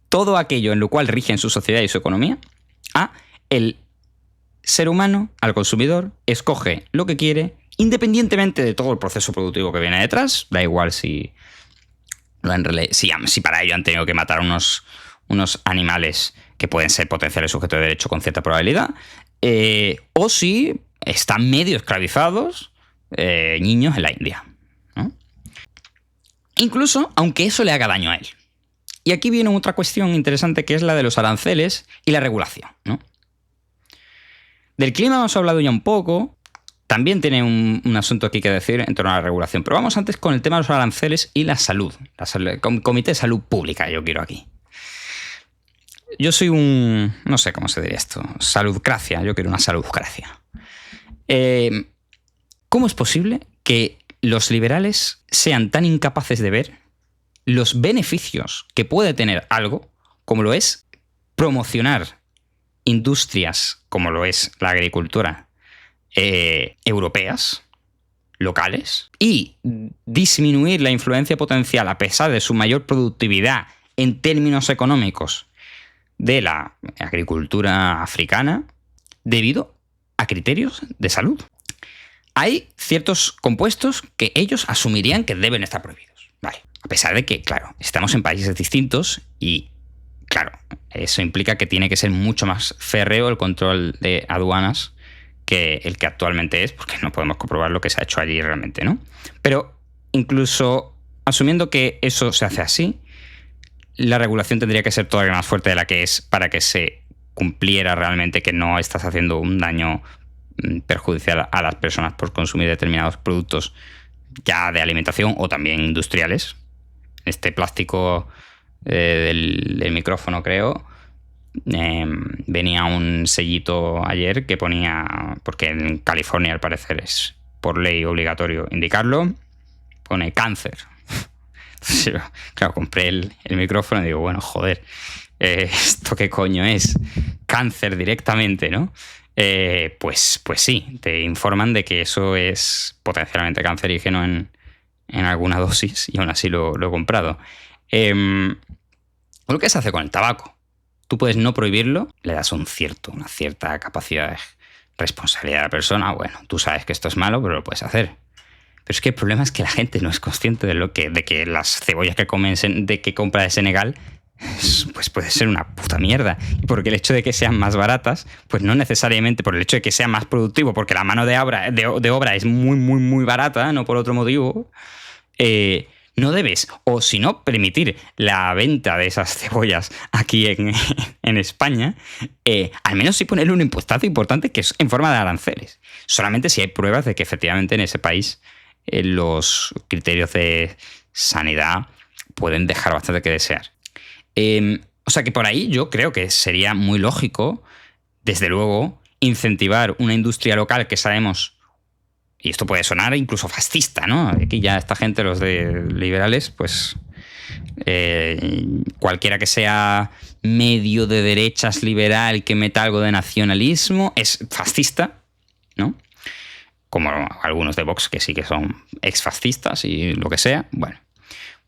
todo aquello en lo cual rigen su sociedad y su economía a el ser humano, al consumidor, escoge lo que quiere, independientemente de todo el proceso productivo que viene detrás. Da igual si para ello han tenido que matar unos animales que pueden ser potenciales sujetos de derecho con cierta probabilidad, o si están medio esclavizados niños en la India, ¿no? Incluso aunque eso le haga daño a él. Y aquí viene otra cuestión interesante, que es la de los aranceles y la regulación, ¿no? Del clima hemos hablado ya un poco. También tiene un asunto aquí que decir en torno a la regulación. Pero vamos antes con el tema de los aranceles y la salud. Comité de Salud Pública, yo quiero aquí. Yo soy no sé cómo se diría esto, saludcracia. Yo quiero una saludcracia. ¿Cómo es posible que los liberales sean tan incapaces de ver los beneficios que puede tener algo, como lo es promocionar industrias, como lo es la agricultura, europeas, locales, y disminuir la influencia potencial, a pesar de su mayor productividad en términos económicos, de la agricultura africana, debido a criterios de salud? Hay ciertos compuestos que ellos asumirían que deben estar prohibidos, ¿vale? A pesar de que, claro, estamos en países distintos y, claro, eso implica que tiene que ser mucho más férreo el control de aduanas que el que actualmente es, porque no podemos comprobar lo que se ha hecho allí realmente, ¿no? Pero incluso asumiendo que eso se hace así, la regulación tendría que ser todavía más fuerte de la que es para que se cumpliera realmente que no estás haciendo un daño perjudicial a las personas por consumir determinados productos ya de alimentación o también industriales. Este plástico del micrófono, creo, venía un sellito ayer que ponía, porque en California al parecer es por ley obligatorio indicarlo, pone cáncer. Entonces, claro, compré el micrófono y digo, bueno, joder, ¿esto qué coño es? Cáncer directamente, ¿no? Pues sí, te informan de que eso es potencialmente cancerígeno en alguna dosis y aún así lo he comprado. Lo que se hace con el tabaco. Tú puedes no prohibirlo, le das una cierta capacidad de responsabilidad a la persona. Bueno, tú sabes que esto es malo, pero lo puedes hacer. Pero es que el problema es que la gente no es consciente de que las cebollas que compra de Senegal pues puede ser una puta mierda. Y porque el hecho de que sean más baratas, pues no necesariamente por el hecho de que sea más productivo, porque la mano de obra es muy, muy, muy barata, no por otro motivo, no debes, o si no, permitir la venta de esas cebollas aquí en España, al menos sí ponerle un impuestazo importante que es en forma de aranceles. Solamente si hay pruebas de que efectivamente en ese país los criterios de sanidad pueden dejar bastante que desear. O sea que por ahí yo creo que sería muy lógico, desde luego, incentivar una industria local que sabemos, y esto puede sonar incluso fascista, ¿no? Aquí ya esta gente, los de liberales, pues cualquiera que sea medio de derechas liberal que meta algo de nacionalismo es fascista, ¿no? Como algunos de Vox que sí que son exfascistas y lo que sea. Bueno,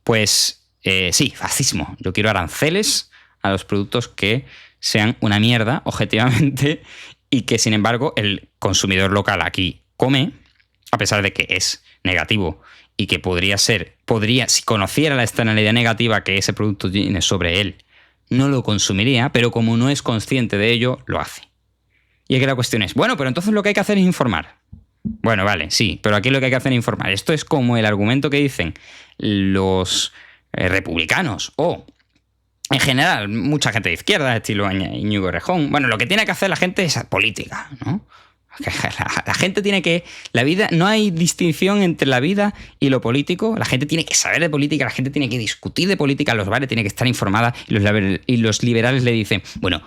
pues sí, fascismo. Yo quiero aranceles a los productos que sean una mierda, objetivamente, y que, sin embargo, el consumidor local aquí come, a pesar de que es negativo y que podría, si conociera la externalidad negativa que ese producto tiene sobre él, no lo consumiría, pero como no es consciente de ello, lo hace. Y aquí la cuestión es, bueno, pero entonces lo que hay que hacer es informar. Bueno, vale, sí, pero aquí lo que hay que hacer es informar. Esto es como el argumento que dicen los republicanos o, en general, mucha gente de izquierda, estilo Íñigo Errejón. Bueno, lo que tiene que hacer la gente es política, ¿no? La gente tiene que... La vida... No hay distinción entre la vida y lo político. La gente tiene que saber de política, la gente tiene que discutir de política, los bares tiene que estar informada y los liberales le dicen, bueno,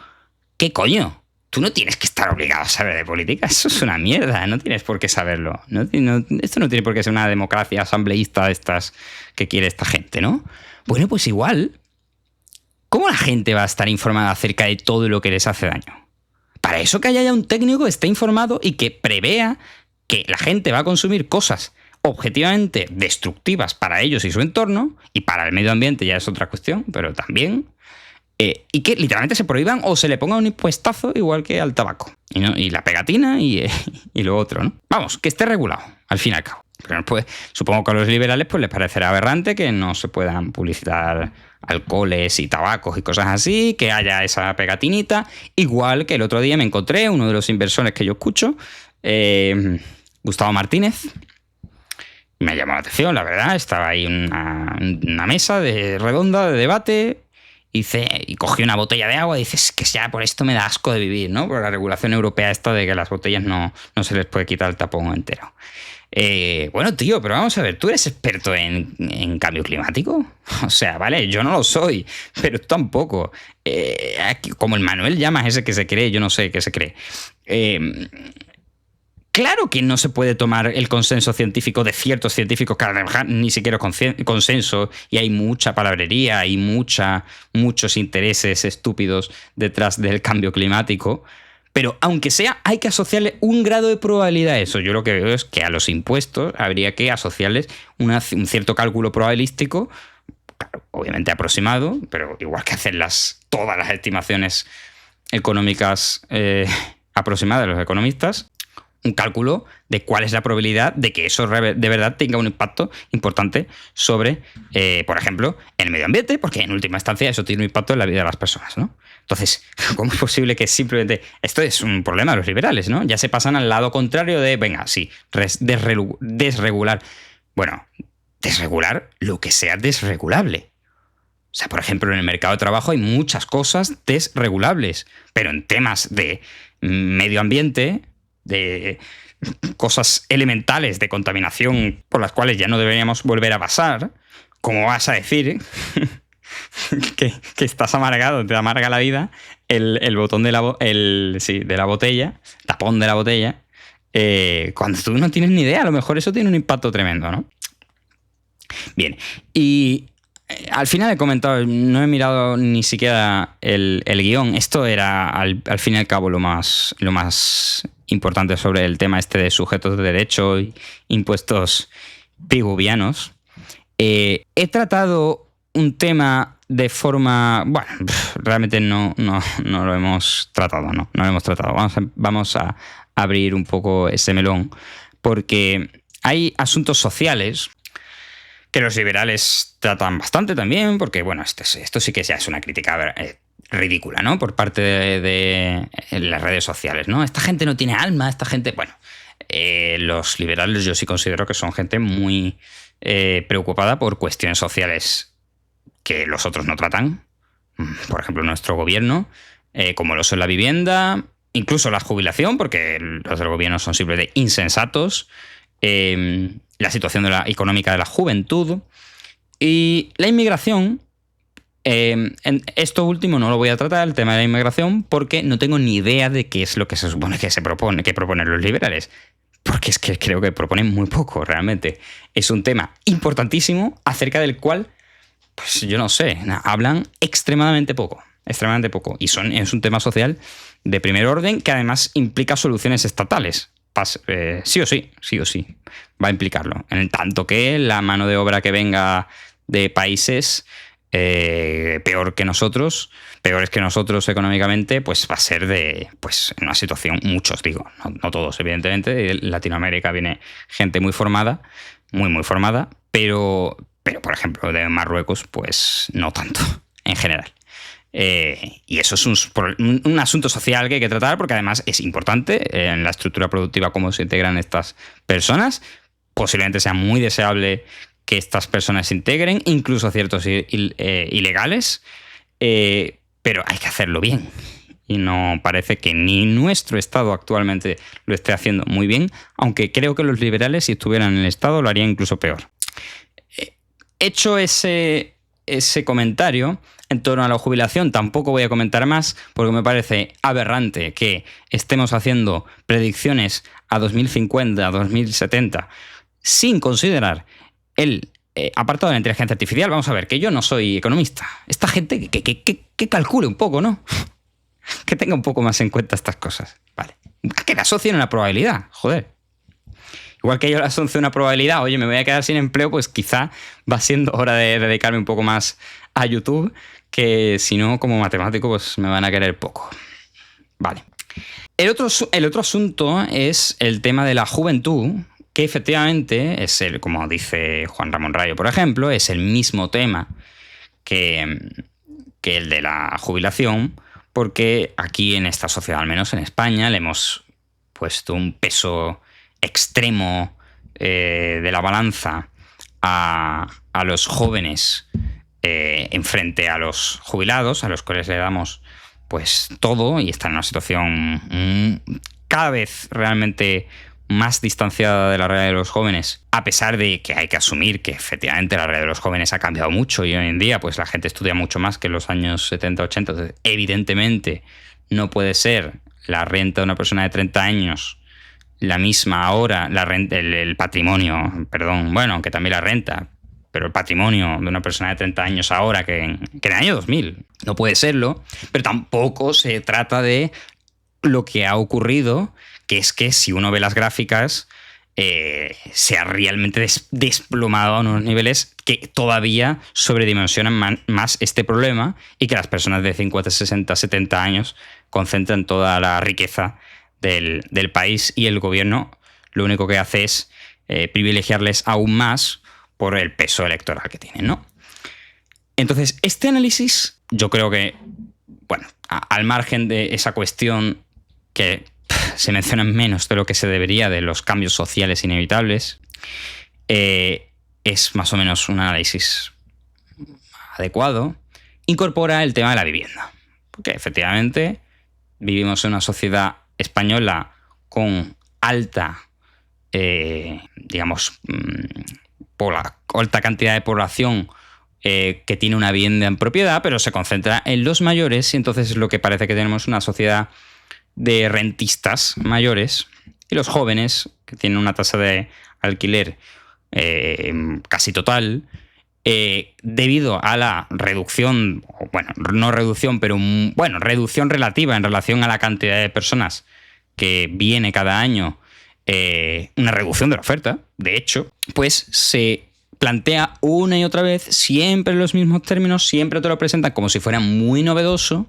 ¿qué coño? Tú no tienes que estar obligado a saber de política. Eso es una mierda. No tienes por qué saberlo. Esto no tiene por qué ser una democracia asambleísta de estas que quiere esta gente, ¿no? Bueno, pues igual, ¿cómo la gente va a estar informada acerca de todo lo que les hace daño? Para eso que haya ya un técnico que esté informado y que prevea que la gente va a consumir cosas objetivamente destructivas para ellos y su entorno, y para el medio ambiente ya es otra cuestión, pero también... y que literalmente se prohíban o se le ponga un impuestazo igual que al tabaco. Y la pegatina y lo otro, ¿no? Vamos, que esté regulado, al fin y al cabo. Pero pues, supongo que a los liberales pues les parecerá aberrante que no se puedan publicitar alcoholes y tabacos y cosas así, que haya esa pegatinita. Igual que el otro día me encontré uno de los inversores que yo escucho, Gustavo Martínez. Me llamó la atención, la verdad. Estaba ahí una mesa redonda de debate. Y cogí una botella de agua y dices que ya por esto me da asco de vivir, ¿no? Por la regulación europea esta de que las botellas no se les puede quitar el tapón entero. Bueno, tío, pero vamos a ver, ¿tú eres experto en cambio climático? O sea, vale, yo no lo soy, pero tú tampoco. Como el Manuel Llamas ese que se cree, yo no sé qué se cree. Claro que no se puede tomar el consenso científico de ciertos científicos, que ni siquiera consenso, y hay mucha palabrería, hay muchos intereses estúpidos detrás del cambio climático, pero aunque sea, hay que asociarle un grado de probabilidad a eso. Yo lo que veo es que a los impuestos habría que asociarles un cierto cálculo probabilístico, claro, obviamente aproximado, pero igual que hacer todas las estimaciones económicas aproximadas de los economistas, un cálculo de cuál es la probabilidad de que eso de verdad tenga un impacto importante sobre, por ejemplo, el medio ambiente, porque en última instancia eso tiene un impacto en la vida de las personas, ¿no? Entonces, ¿cómo es posible que simplemente... Esto es un problema de los liberales, ¿no? Ya se pasan al lado contrario de, venga, sí, desregular. Bueno, desregular lo que sea desregulable. O sea, por ejemplo, en el mercado de trabajo hay muchas cosas desregulables, pero en temas de medio ambiente, de cosas elementales de contaminación por las cuales ya no deberíamos volver a pasar, ¿cómo vas a decir que estás amargado, te amarga la vida el botón de la botella, tapón de la botella, cuando tú no tienes ni idea? A lo mejor eso tiene un impacto tremendo, ¿no? Bien, y Al final he comentado, no he mirado ni siquiera el guión. Esto era, al fin y al cabo, lo más importante sobre el tema este de sujetos de derecho y impuestos piguvianos. He tratado un tema de forma... Bueno, realmente no lo hemos tratado, no lo hemos tratado. Vamos a abrir un poco ese melón, porque hay asuntos sociales que los liberales tratan bastante también, porque, bueno, esto sí que ya es una crítica ridícula, ¿no? Por parte de las redes sociales, ¿no? Esta gente no tiene alma, esta gente... Bueno, los liberales yo sí considero que son gente muy preocupada por cuestiones sociales que los otros no tratan. Por ejemplo, nuestro gobierno, como lo son la vivienda, incluso la jubilación, porque los del gobierno son simplemente insensatos, la situación económica de la juventud y la inmigración. En esto último no lo voy a tratar, el tema de la inmigración, porque no tengo ni idea de qué es lo que se supone que proponen los liberales. Porque es que creo que proponen muy poco, realmente. Es un tema importantísimo acerca del cual, pues yo no sé, hablan extremadamente poco. Extremadamente poco. Y es un tema social de primer orden que además implica soluciones estatales. Sí o sí va a implicarlo. En tanto que la mano de obra que venga de países peores que nosotros económicamente, pues va a ser en una situación, muchos digo, no todos evidentemente, de Latinoamérica viene gente muy formada, muy formada, pero por ejemplo de Marruecos pues no tanto en general. Y eso es un asunto social que hay que tratar, porque además es importante en la estructura productiva cómo se integran estas personas. Posiblemente sea muy deseable que estas personas se integren, incluso ciertos ilegales, pero hay que hacerlo bien. Y no parece que ni nuestro Estado actualmente lo esté haciendo muy bien, aunque creo que los liberales, si estuvieran en el Estado, lo harían incluso peor. Hecho ese comentario en torno a la jubilación, tampoco voy a comentar más, porque me parece aberrante que estemos haciendo predicciones a 2050, a 2070, sin considerar el apartado de la inteligencia artificial. Vamos a ver, que yo no soy economista. Esta gente que calcule un poco, ¿no? Que tenga un poco más en cuenta estas cosas. Vale. Que le asocien una probabilidad, joder. Igual que yo le asocio una probabilidad, oye, me voy a quedar sin empleo, pues quizá va siendo hora de dedicarme un poco más a YouTube, que si no, como matemático, pues me van a querer poco. Vale. El otro asunto es el tema de la juventud, que efectivamente es como dice Juan Ramón Rayo, por ejemplo, es el mismo tema que el de la jubilación, porque aquí en esta sociedad, al menos en España, le hemos puesto un peso extremo de la balanza a los jóvenes en frente a los jubilados, a los cuales le damos pues todo, y están en una situación cada vez realmente más distanciada de la realidad de los jóvenes, a pesar de que hay que asumir que efectivamente la realidad de los jóvenes ha cambiado mucho y hoy en día pues la gente estudia mucho más que en los años 70, 80. Entonces, evidentemente no puede ser la renta de una persona de 30 años la misma ahora, el patrimonio, perdón, bueno, aunque también la renta, pero el patrimonio de una persona de 30 años ahora que en el año 2000. No puede serlo, pero tampoco se trata de lo que ha ocurrido, que es que si uno ve las gráficas, se ha realmente desplomado a unos niveles que todavía sobredimensionan más este problema, y que las personas de 50, 60, 70 años concentran toda la riqueza del país, y el gobierno lo único que hace es privilegiarles aún más por el peso electoral que tienen, ¿no? Entonces, este análisis, yo creo que, bueno, al margen de esa cuestión que se menciona menos de lo que se debería de los cambios sociales inevitables, es más o menos un análisis adecuado. Incorpora el tema de la vivienda, porque efectivamente vivimos en una sociedad española con alta, alta cantidad de población que tiene una vivienda en propiedad, pero se concentra en los mayores, y entonces lo que parece que tenemos una sociedad de rentistas mayores, y los jóvenes, que tienen una tasa de alquiler casi total, debido a la reducción, bueno, no reducción, pero bueno, reducción relativa en relación a la cantidad de personas que viene cada año, una reducción de la oferta, de hecho, pues se plantea una y otra vez, siempre en los mismos términos, siempre te lo presentan como si fuera muy novedoso,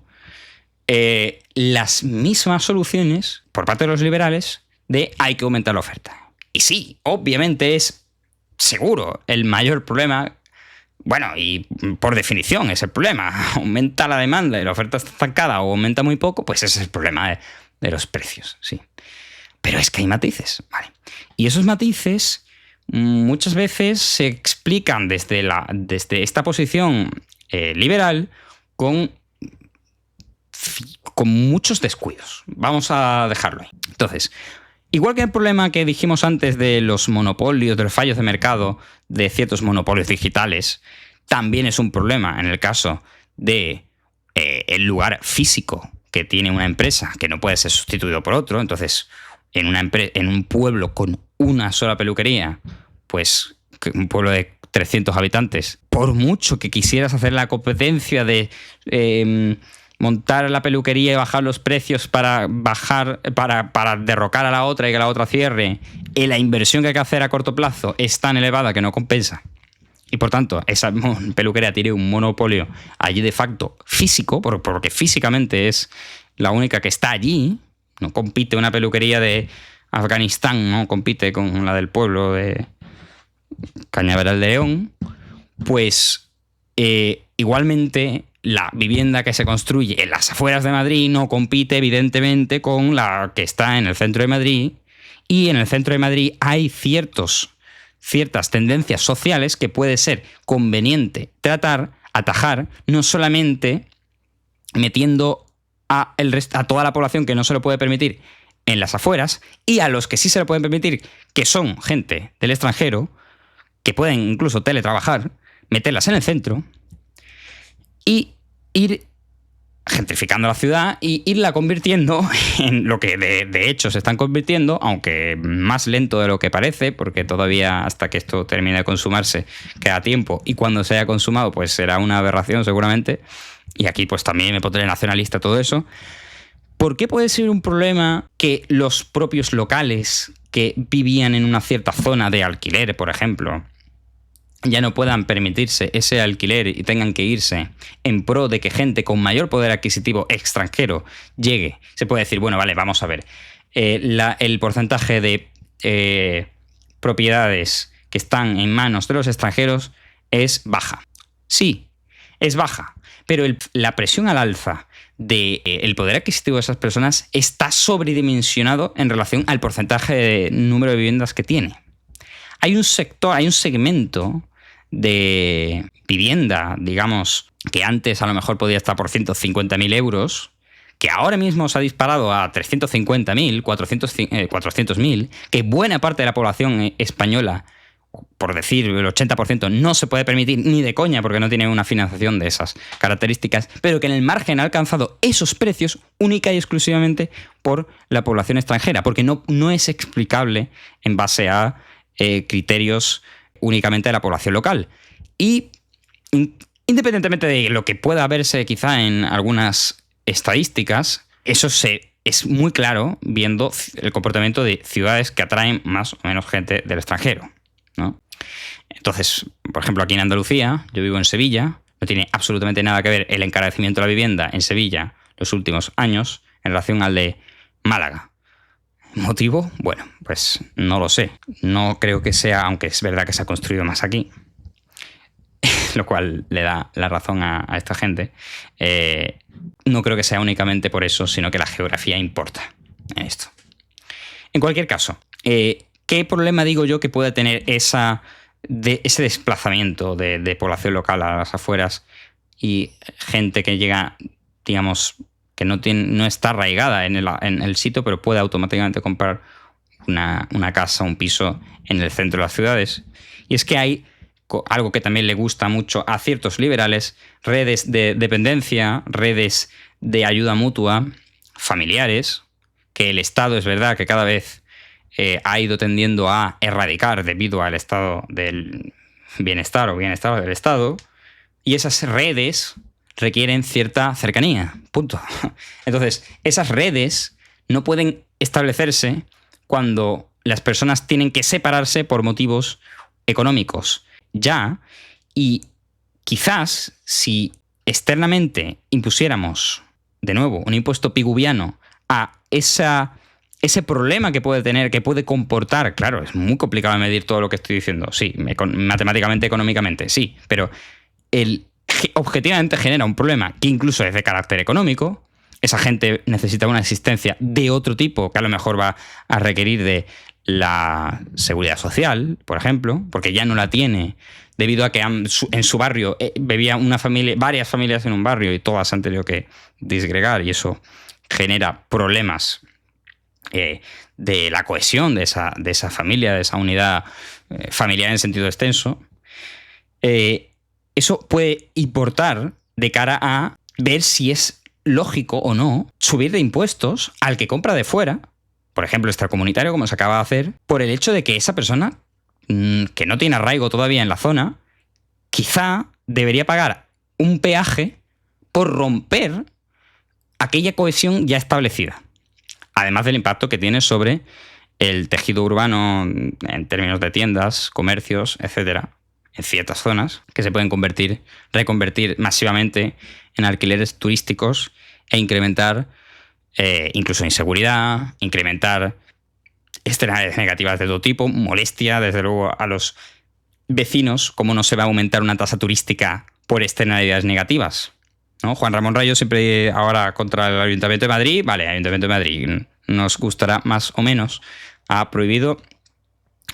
las mismas soluciones por parte de los liberales de hay que aumentar la oferta. Y sí, obviamente es seguro el mayor problema. Bueno, y por definición es el problema. Aumenta la demanda y la oferta está estancada o aumenta muy poco, pues ese es el problema de los precios, sí. Pero es que hay matices, ¿vale? Y esos matices muchas veces se explican desde esta posición liberal con muchos descuidos. Vamos a dejarlo ahí. Entonces, igual que el problema que dijimos antes de los monopolios, de los fallos de mercado, de ciertos monopolios digitales, también es un problema en el caso de el lugar físico que tiene una empresa que no puede ser sustituido por otro. Entonces, en un pueblo con una sola peluquería, pues un pueblo de 300 habitantes, por mucho que quisieras hacer la competencia de montar la peluquería y bajar los precios para derrocar a la otra y que la otra cierre, la inversión que hay que hacer a corto plazo es tan elevada que no compensa. Y por tanto, esa peluquería tiene un monopolio allí de facto físico, porque físicamente es la única que está allí. No compite una peluquería de Afganistán, no compite con la del pueblo de Cañaveral de León. Pues igualmente la vivienda que se construye en las afueras de Madrid no compite evidentemente con la que está en el centro de Madrid, y en el centro de Madrid hay ciertas tendencias sociales que puede ser conveniente atajar, no solamente metiendo a toda la población que no se lo puede permitir en las afueras, y a los que sí se lo pueden permitir, que son gente del extranjero, que pueden incluso teletrabajar, meterlas en el centro y ir gentrificando la ciudad y irla convirtiendo en lo que de hecho se están convirtiendo, aunque más lento de lo que parece, porque todavía hasta que esto termine de consumarse queda tiempo, y cuando se haya consumado pues será una aberración seguramente. Y aquí pues también me pondré nacionalista todo eso. ¿Por qué puede ser un problema que los propios locales que vivían en una cierta zona de alquiler, por ejemplo, ya no puedan permitirse ese alquiler y tengan que irse en pro de que gente con mayor poder adquisitivo extranjero llegue? Se puede decir, bueno, vale, vamos a ver, el porcentaje de propiedades que están en manos de los extranjeros es baja. Sí, es baja, pero la presión al alza del poder adquisitivo de esas personas está sobredimensionado en relación al porcentaje de número de viviendas que tiene. Hay un segmento de vivienda, digamos, que antes a lo mejor podía estar por 150.000 euros, que ahora mismo se ha disparado a 350.000, 400.000, que buena parte de la población española, por decir el 80%, no se puede permitir ni de coña porque no tiene una financiación de esas características, pero que en el margen ha alcanzado esos precios única y exclusivamente por la población extranjera, porque no es explicable en base a criterios únicamente de la población local. Y independientemente de lo que pueda verse quizá en algunas estadísticas, eso es muy claro viendo el comportamiento de ciudades que atraen más o menos gente del extranjero, ¿no? Entonces, por ejemplo, aquí en Andalucía, yo vivo en Sevilla, no tiene absolutamente nada que ver el encarecimiento de la vivienda en Sevilla los últimos años en relación al de Málaga. ¿Motivo? Bueno, pues no lo sé. No creo que sea, aunque es verdad que se ha construido más aquí, lo cual le da la razón a esta gente. No creo que sea únicamente por eso, sino que la geografía importa en esto. En cualquier caso, ¿qué problema digo yo que puede tener ese desplazamiento de población local a las afueras y gente que llega, digamos, que no está arraigada en el sitio, pero puede automáticamente comprar una casa, un piso en el centro de las ciudades? Y es que hay algo que también le gusta mucho a ciertos liberales: redes de dependencia, redes de ayuda mutua, familiares, que el Estado es verdad que cada vez ha ido tendiendo a erradicar debido al estado del bienestar o bienestar del Estado, y esas redes requieren cierta cercanía. Punto. Entonces, esas redes no pueden establecerse cuando las personas tienen que separarse por motivos económicos. Ya, y quizás si externamente impusiéramos, de nuevo, un impuesto piguviano a ese problema que puede tener, que puede comportar, claro, es muy complicado medir todo lo que estoy diciendo, sí, matemáticamente, económicamente, sí, pero objetivamente genera un problema que incluso es de carácter económico. Esa gente necesita una asistencia de otro tipo que a lo mejor va a requerir de la seguridad social, por ejemplo, porque ya no la tiene debido a que en su barrio vivía varias familias en un barrio y todas han tenido que disgregar, y eso genera problemas de la cohesión de esa familia, de esa unidad familiar en sentido extenso. Eso puede importar de cara a ver si es lógico o no subir de impuestos al que compra de fuera, por ejemplo, extracomunitario, como se acaba de hacer, por el hecho de que esa persona, que no tiene arraigo todavía en la zona, quizá debería pagar un peaje por romper aquella cohesión ya establecida. Además del impacto que tiene sobre el tejido urbano en términos de tiendas, comercios, etcétera, en ciertas zonas, que se pueden reconvertir masivamente en alquileres turísticos e incrementar incluso inseguridad, incrementar externalidades negativas de todo tipo, molestia, desde luego, a los vecinos. ¿Cómo no se va a aumentar una tasa turística por externalidades negativas? ¿No? Juan Ramón Rayo siempre ahora contra el Ayuntamiento de Madrid. Vale, Ayuntamiento de Madrid, nos gustará más o menos, ha prohibido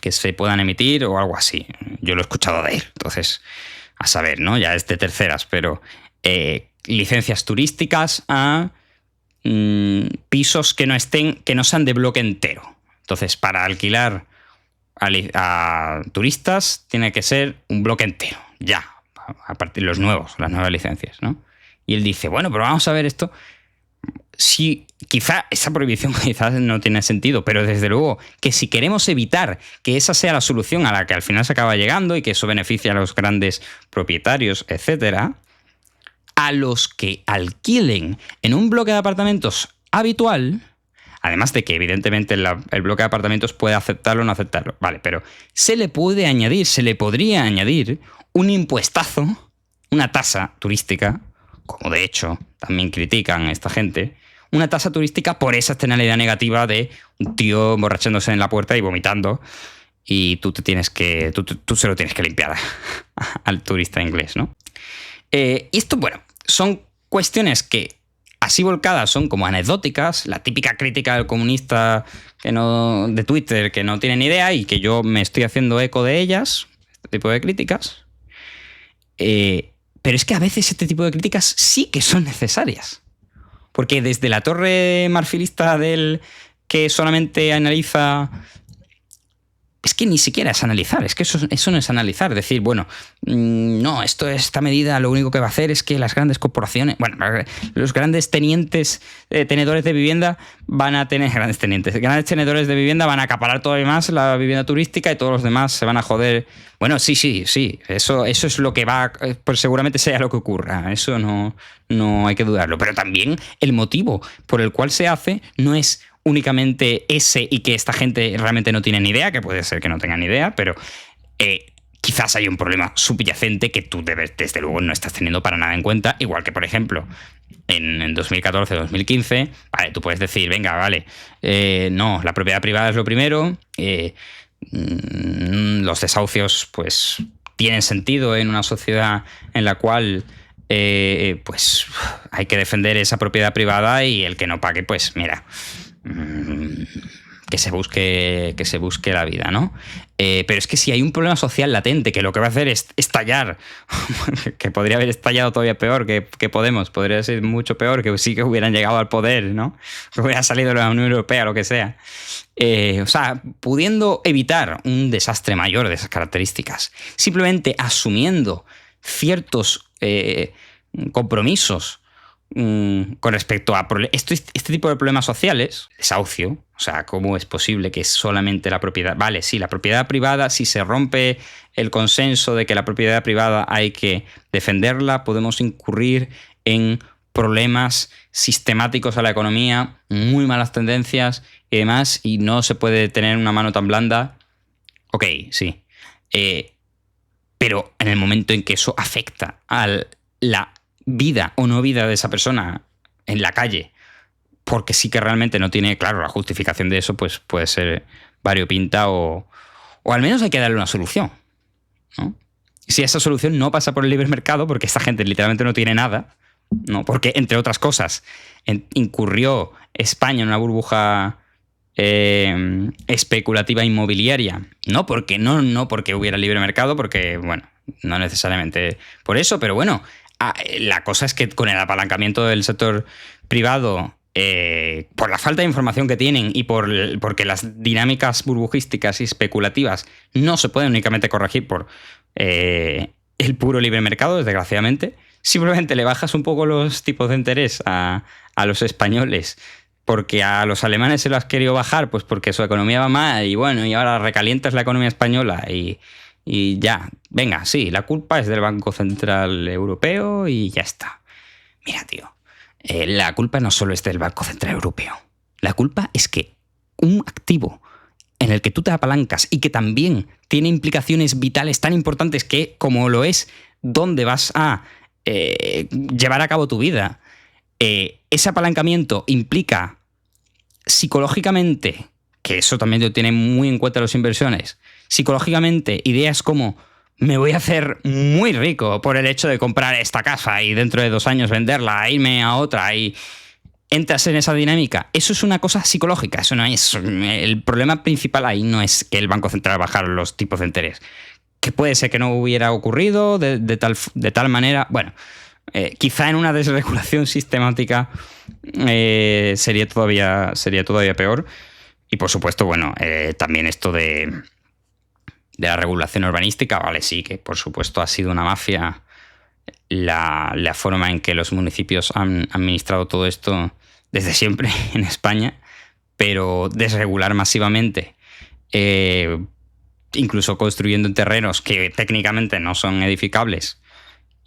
que se puedan emitir o algo así. Yo lo he escuchado de él, entonces, a saber, ¿no? Ya es de terceras, pero licencias turísticas a pisos que no sean de bloque entero. Entonces, para alquilar a turistas tiene que ser un bloque entero, ya, a partir de las nuevas licencias, ¿no? Y él dice, bueno, pero vamos a ver esto. Sí, quizá esa prohibición quizás no tiene sentido, pero desde luego que si queremos evitar que esa sea la solución a la que al final se acaba llegando y que eso beneficie a los grandes propietarios, etcétera, a los que alquilen en un bloque de apartamentos habitual, además de que evidentemente el bloque de apartamentos puede aceptarlo o no aceptarlo, vale, pero se le podría añadir un impuestazo, una tasa turística, como de hecho también critican esta gente, una tasa turística por esa externalidad negativa de un tío emborrachándose en la puerta y vomitando, y tú se lo tienes que limpiar al turista inglés, ¿no? Y esto, bueno, son cuestiones que así volcadas son como anecdóticas, la típica crítica del comunista de Twitter que no tiene ni idea y que yo me estoy haciendo eco de ellas, este tipo de críticas. Pero es que a veces este tipo de críticas sí que son necesarias. Porque desde la torre marfilista del que solamente analiza... Es que ni siquiera es analizar, es que eso no es analizar. Decir, bueno, no, esta medida lo único que va a hacer es que las grandes corporaciones, bueno, los grandes tenedores de vivienda van a tener, grandes tenedores de vivienda van a acaparar todavía más la vivienda turística y todos los demás se van a joder. Bueno, sí, eso es lo que va, pues seguramente sea lo que ocurra, eso no hay que dudarlo. Pero también el motivo por el cual se hace no es únicamente ese y que esta gente realmente no tiene ni idea, que puede ser que no tengan ni idea, pero quizás hay un problema subyacente que tú desde luego no estás teniendo para nada en cuenta, igual que, por ejemplo, en 2014-2015, vale, tú puedes decir, venga, vale, no, la propiedad privada es lo primero, los desahucios pues tienen sentido en una sociedad en la cual pues hay que defender esa propiedad privada y el que no pague, pues mira, que se busque la vida, ¿no? Pero es que si hay un problema social latente que lo que va a hacer es estallar, que podría haber estallado todavía peor que Podemos, podría ser mucho peor, que sí que hubieran llegado al poder, ¿no? Que hubieran salido de la Unión Europea, lo que sea. O sea, pudiendo evitar un desastre mayor de esas características, simplemente asumiendo ciertos compromisos con respecto a este tipo de problemas sociales, desahucio, o sea, ¿cómo es posible que solamente la propiedad? Vale, sí, la propiedad privada, si se rompe el consenso de que la propiedad privada hay que defenderla, podemos incurrir en problemas sistemáticos a la economía, muy malas tendencias y demás, y no se puede tener una mano tan blanda. Ok, sí. Pero en el momento en que eso afecta a la vida o no vida de esa persona en la calle, porque sí que realmente no tiene, claro, la justificación de eso, pues puede ser variopinta o al menos hay que darle una solución, ¿no? Si esa solución no pasa por el libre mercado, porque esta gente literalmente no tiene nada, ¿no? Porque, entre otras cosas, incurrió España en una burbuja especulativa inmobiliaria. No porque hubiera libre mercado, porque, bueno, no necesariamente por eso, pero bueno, la cosa es que con el apalancamiento del sector privado, por la falta de información que tienen y porque las dinámicas burbujísticas y especulativas no se pueden únicamente corregir por el puro libre mercado, desgraciadamente, simplemente le bajas un poco los tipos de interés a los españoles, porque a los alemanes se lo has querido bajar, pues porque su economía va mal y bueno, y ahora recalientas la economía española y ya, venga, sí, la culpa es del Banco Central Europeo y ya está. Mira, tío, la culpa no solo es del Banco Central Europeo. La culpa es que un activo en el que tú te apalancas y que también tiene implicaciones vitales tan importantes que, como lo es, dónde vas a llevar a cabo tu vida, ese apalancamiento implica psicológicamente, que eso también lo tienen muy en cuenta los inversores, psicológicamente ideas como me voy a hacer muy rico por el hecho de comprar esta casa y dentro de 2 años venderla, irme a otra y entras en esa dinámica. Eso es una cosa psicológica, eso no es. El problema principal ahí no es que el Banco Central bajara los tipos de interés, que puede ser que no hubiera ocurrido de tal manera. Bueno, quizá en una desregulación sistemática sería todavía peor. Y por supuesto, bueno, también esto de la regulación urbanística, vale, sí, que por supuesto ha sido una mafia la forma en que los municipios han administrado todo esto desde siempre en España, pero desregular masivamente, incluso construyendo en terrenos que técnicamente no son edificables,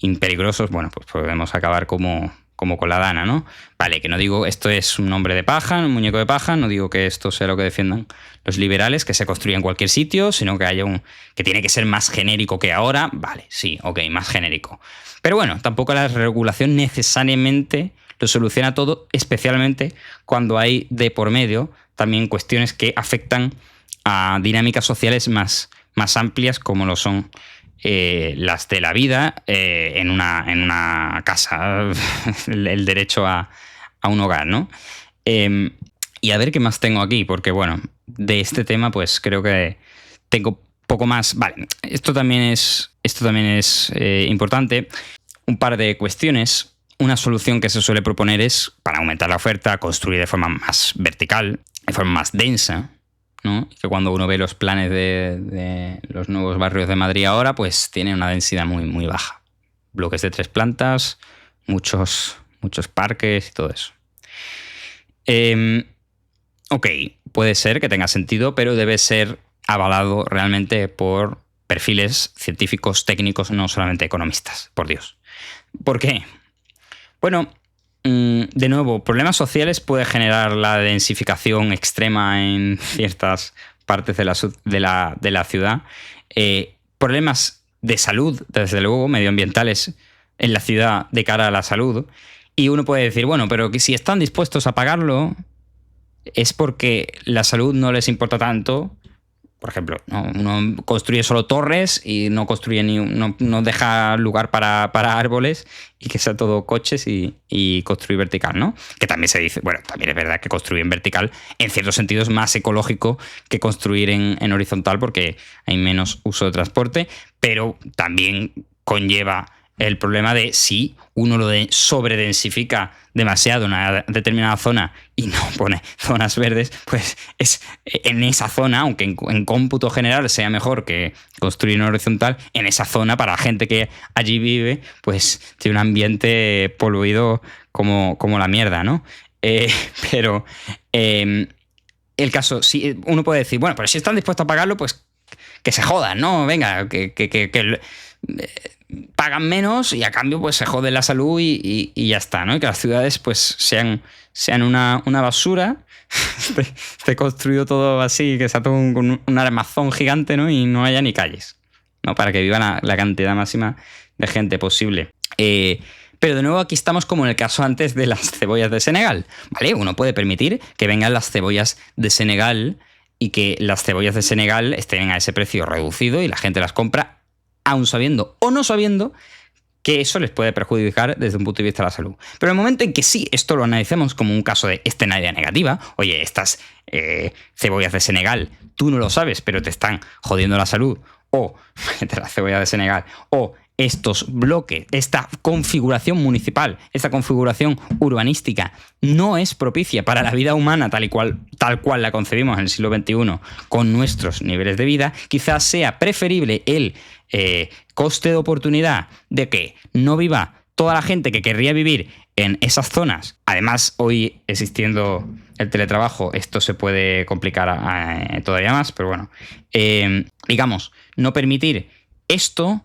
impeligrosos, bueno, pues podemos acabar como con la Dana, ¿no? Vale, que no digo esto es un hombre de paja, un muñeco de paja, no digo que esto sea lo que defiendan los liberales, que se construya en cualquier sitio, sino que haya que tiene que ser más genérico que ahora. Vale, sí, ok, más genérico. Pero bueno, tampoco la regulación necesariamente lo soluciona todo, especialmente cuando hay de por medio también cuestiones que afectan a dinámicas sociales más amplias, como lo son las de la vida en una casa, el derecho a un hogar, ¿no? Y a ver qué más tengo aquí, porque bueno, de este tema pues creo que tengo poco más. Vale, esto también es importante. Un par de cuestiones. Una solución que se suele proponer es, para aumentar la oferta, construir de forma más vertical, de forma más densa, ¿no? Que cuando uno ve los planes de los nuevos barrios de Madrid ahora, pues tienen una densidad muy, muy baja. Bloques de 3 plantas, muchos parques y todo eso. Ok, puede ser que tenga sentido, pero debe ser avalado realmente por perfiles científicos, técnicos, no solamente economistas, por Dios. ¿Por qué? Bueno, de nuevo, problemas sociales puede generar la densificación extrema en ciertas partes de la ciudad. Problemas de salud, desde luego, medioambientales en la ciudad de cara a la salud. Y uno puede decir, bueno, pero que si están dispuestos a pagarlo es porque la salud no les importa tanto. Por ejemplo, ¿no? Uno construye solo torres y no construye no deja lugar para árboles y que sea todo coches y construir vertical, ¿no? Que también se dice, bueno, también es verdad que construir en vertical en ciertos sentidos es más ecológico que construir en horizontal porque hay menos uso de transporte, pero también conlleva el problema de si uno lo sobredensifica demasiado en una determinada zona y no pone zonas verdes, pues es en esa zona, aunque en cómputo general sea mejor que construir en horizontal, en esa zona para la gente que allí vive, pues tiene un ambiente poluido como la mierda, ¿no? Pero el caso, si uno puede decir, bueno, pero si están dispuestos a pagarlo, pues que se jodan, ¿no? Venga, que pagan menos y a cambio pues se jode la salud y ya está, ¿no? Y que las ciudades pues sean una basura, esté construido todo así, que sea todo un armazón gigante, ¿no? Y no haya ni calles, ¿no? Para que viva la cantidad máxima de gente posible. Pero de nuevo aquí estamos como en el caso antes de las cebollas de Senegal, ¿vale? Uno puede permitir que vengan las cebollas de Senegal y que las cebollas de Senegal estén a ese precio reducido y la gente las compra aun sabiendo o no sabiendo que eso les puede perjudicar desde un punto de vista de la salud. Pero en el momento en que sí, esto lo analicemos como un caso de escenaria negativa, oye, estas cebollas de Senegal, tú no lo sabes, pero te están jodiendo la salud, o de la cebolla de Senegal, o estos bloques, esta configuración municipal, esta configuración urbanística no es propicia para la vida humana tal cual la concebimos en el siglo XXI con nuestros niveles de vida, quizás sea preferible el coste de oportunidad de que no viva toda la gente que querría vivir en esas zonas. Además, hoy existiendo el teletrabajo, esto se puede complicar todavía más, pero bueno, digamos, no permitir esto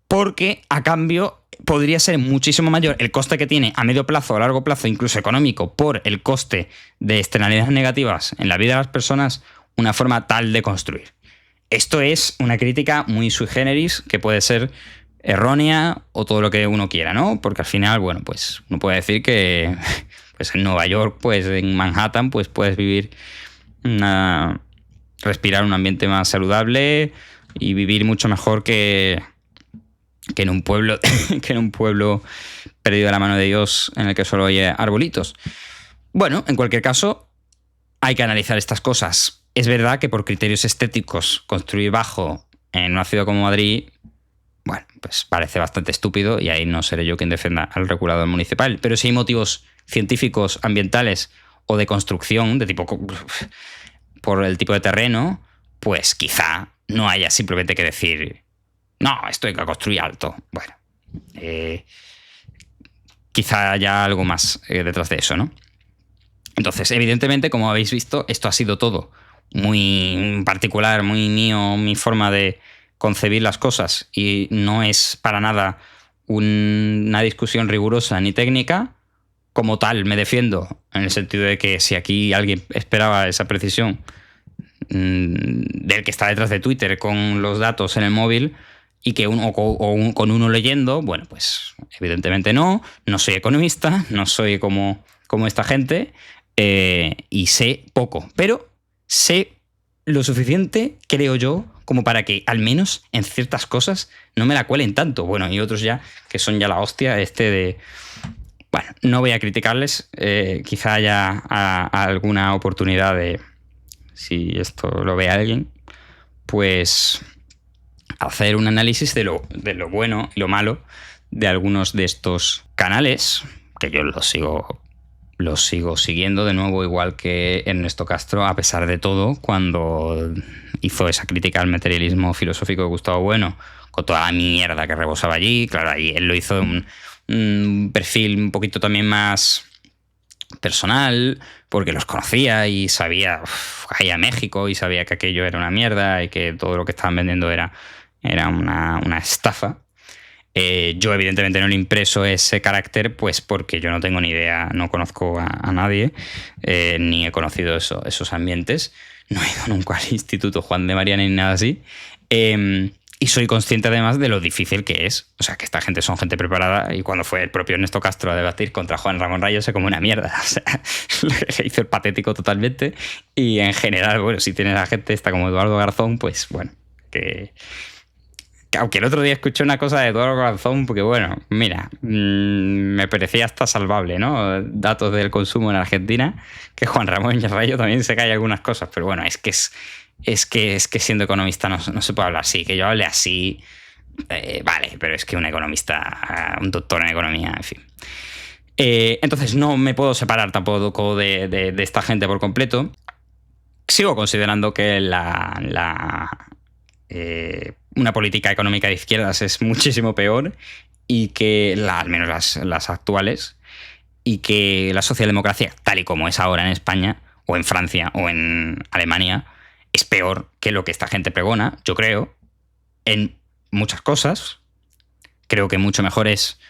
porque a cambio podría ser muchísimo mayor el coste que tiene a medio plazo o a largo plazo, incluso económico, por el coste de externalidades negativas en la vida de las personas, una forma tal de construir. Esto es una crítica muy sui generis que puede ser errónea o todo lo que uno quiera, ¿no? Porque al final, bueno, pues uno puede decir que pues en Nueva York, pues en Manhattan, pues puedes respirar un ambiente más saludable y vivir mucho mejor que en un pueblo perdido de la mano de Dios en el que solo hay arbolitos. Bueno, en cualquier caso, hay que analizar estas cosas. Es verdad que por criterios estéticos construir bajo en una ciudad como Madrid, bueno, pues parece bastante estúpido y ahí no seré yo quien defienda al regulador municipal. Pero si hay motivos científicos, ambientales o de construcción, de tipo por el tipo de terreno, pues quizá no haya simplemente que decir no, esto hay que construir alto. Bueno, quizá haya algo más detrás de eso, ¿no? Entonces, evidentemente, como habéis visto, esto ha sido todo muy particular, muy mío, mi forma de concebir las cosas y no es para nada una discusión rigurosa ni técnica. Como tal, me defiendo en el sentido de que si aquí alguien esperaba esa precisión del que está detrás de Twitter con los datos en el móvil y que con uno leyendo, bueno, pues evidentemente no soy economista, no soy como esta gente y sé poco, pero sé lo suficiente, creo yo, como para que al menos en ciertas cosas no me la cuelen tanto. Bueno, y otros ya que son ya la hostia de... Bueno, no voy a criticarles, quizá haya alguna oportunidad de, si esto lo ve alguien, pues hacer un análisis de lo bueno y lo malo de algunos de estos canales, que yo los sigo siguiendo de nuevo, igual que Ernesto Castro, a pesar de todo, cuando hizo esa crítica al materialismo filosófico de Gustavo Bueno, con toda la mierda que rebosaba allí. Claro, ahí él lo hizo de un perfil un poquito también más personal, porque los conocía y sabía que a México y sabía que aquello era una mierda y que todo lo que estaban vendiendo era una estafa. Yo evidentemente no le impreso ese carácter, pues porque yo no tengo ni idea, no conozco a nadie, ni he conocido esos ambientes, no he ido nunca al Instituto Juan de Mariana ni nada así, y soy consciente además de lo difícil que es. O sea, que esta gente son gente preparada, y cuando fue el propio Ernesto Castro a debatir contra Juan Ramón Rayo se come una mierda. O sea, le hizo el patético totalmente, y en general, bueno, si tienes a gente esta como Eduardo Garzón, pues bueno, que aunque el otro día escuché una cosa de Eduardo Garzón, porque bueno, mira, me parecía hasta salvable, ¿no? Datos del consumo en Argentina, que Juan Ramón Rayo también se cae algunas cosas, pero bueno, es que siendo economista no se puede hablar así, que yo hable así, vale, pero es que un economista, un doctor en economía, en fin. Entonces no me puedo separar tampoco de esta gente por completo. Sigo considerando que una política económica de izquierdas es muchísimo peor y que al menos las actuales, y que la socialdemocracia, tal y como es ahora en España, o en Francia, o en Alemania, es peor que lo que esta gente pregona, yo creo, en muchas cosas. Creo que mucho mejor es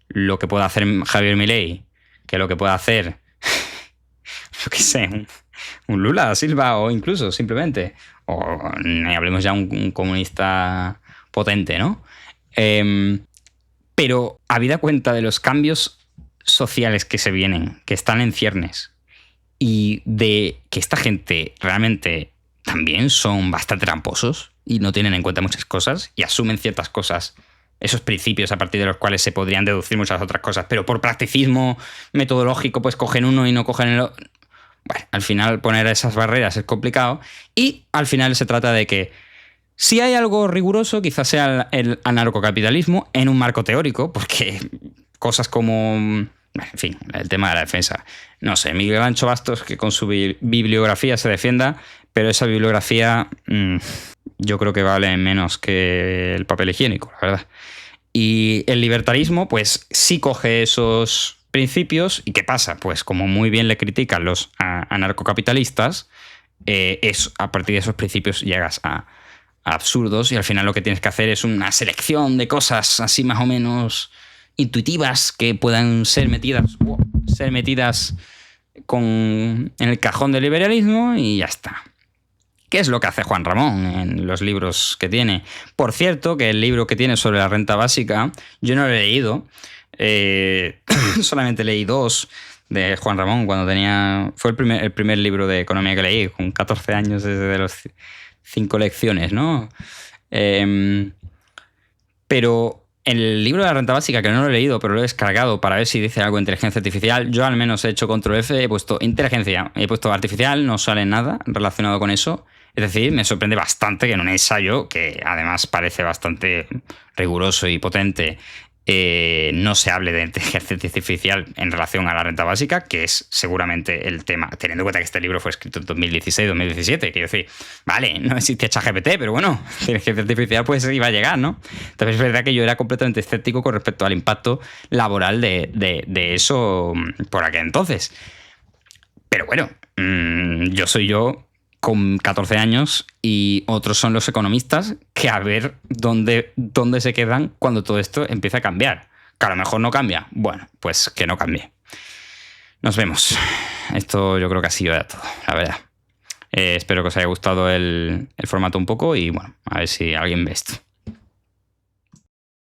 lo que pueda hacer Javier Milei que lo que pueda hacer, yo qué sé, un Lula da Silva, o incluso simplemente, o hablemos ya un comunista potente, ¿no? Pero habida cuenta de los cambios sociales que se vienen, que están en ciernes, y de que esta gente realmente también son bastante tramposos y no tienen en cuenta muchas cosas y asumen ciertas cosas, esos principios a partir de los cuales se podrían deducir muchas otras cosas, pero por practicismo metodológico pues cogen uno y no cogen el otro. Bueno, al final poner esas barreras es complicado y al final se trata de que si hay algo riguroso, quizás sea el anarcocapitalismo en un marco teórico, porque cosas como, en fin, el tema de la defensa. No sé, Miguel Ancho Bastos, que con su bibliografía se defienda, pero esa bibliografía yo creo que vale menos que el papel higiénico, la verdad. Y el libertarismo, pues sí coge esos principios. ¿Y qué pasa? Pues como muy bien le critican los anarcocapitalistas, a partir de esos principios llegas a absurdos y al final lo que tienes que hacer es una selección de cosas así más o menos intuitivas que puedan ser metidas en el cajón del liberalismo y ya está. ¿Qué es lo que hace Juan Ramón en los libros que tiene? Por cierto, que el libro que tiene sobre la renta básica, yo no lo he leído, solamente leí 2 de Juan Ramón cuando tenía... Fue el primer libro de economía que leí, con 14 años desde los 5 lecciones, ¿no? Pero el libro de la renta básica, que no lo he leído, pero lo he descargado para ver si dice algo de inteligencia artificial, yo al menos he hecho control F, he puesto inteligencia, he puesto artificial, no sale nada relacionado con eso. Es decir, me sorprende bastante que en un ensayo, que además parece bastante riguroso y potente, no se hable de inteligencia artificial en relación a la renta básica, que es seguramente el tema, teniendo en cuenta que este libro fue escrito en 2016-2017. Quiero decir, vale, no existe ChatGPT, pero bueno, inteligencia artificial pues iba a llegar, ¿no? Entonces es verdad que yo era completamente escéptico con respecto al impacto laboral de eso por aquel entonces. Pero bueno, yo soy yo con 14 años y otros son los economistas que a ver dónde se quedan cuando todo esto empiece a cambiar. Que a lo mejor no cambia. Bueno, pues que no cambie. Nos vemos. Esto yo creo que ha sido ya todo, la verdad. Espero que os haya gustado el formato un poco y bueno, a ver si alguien ve esto.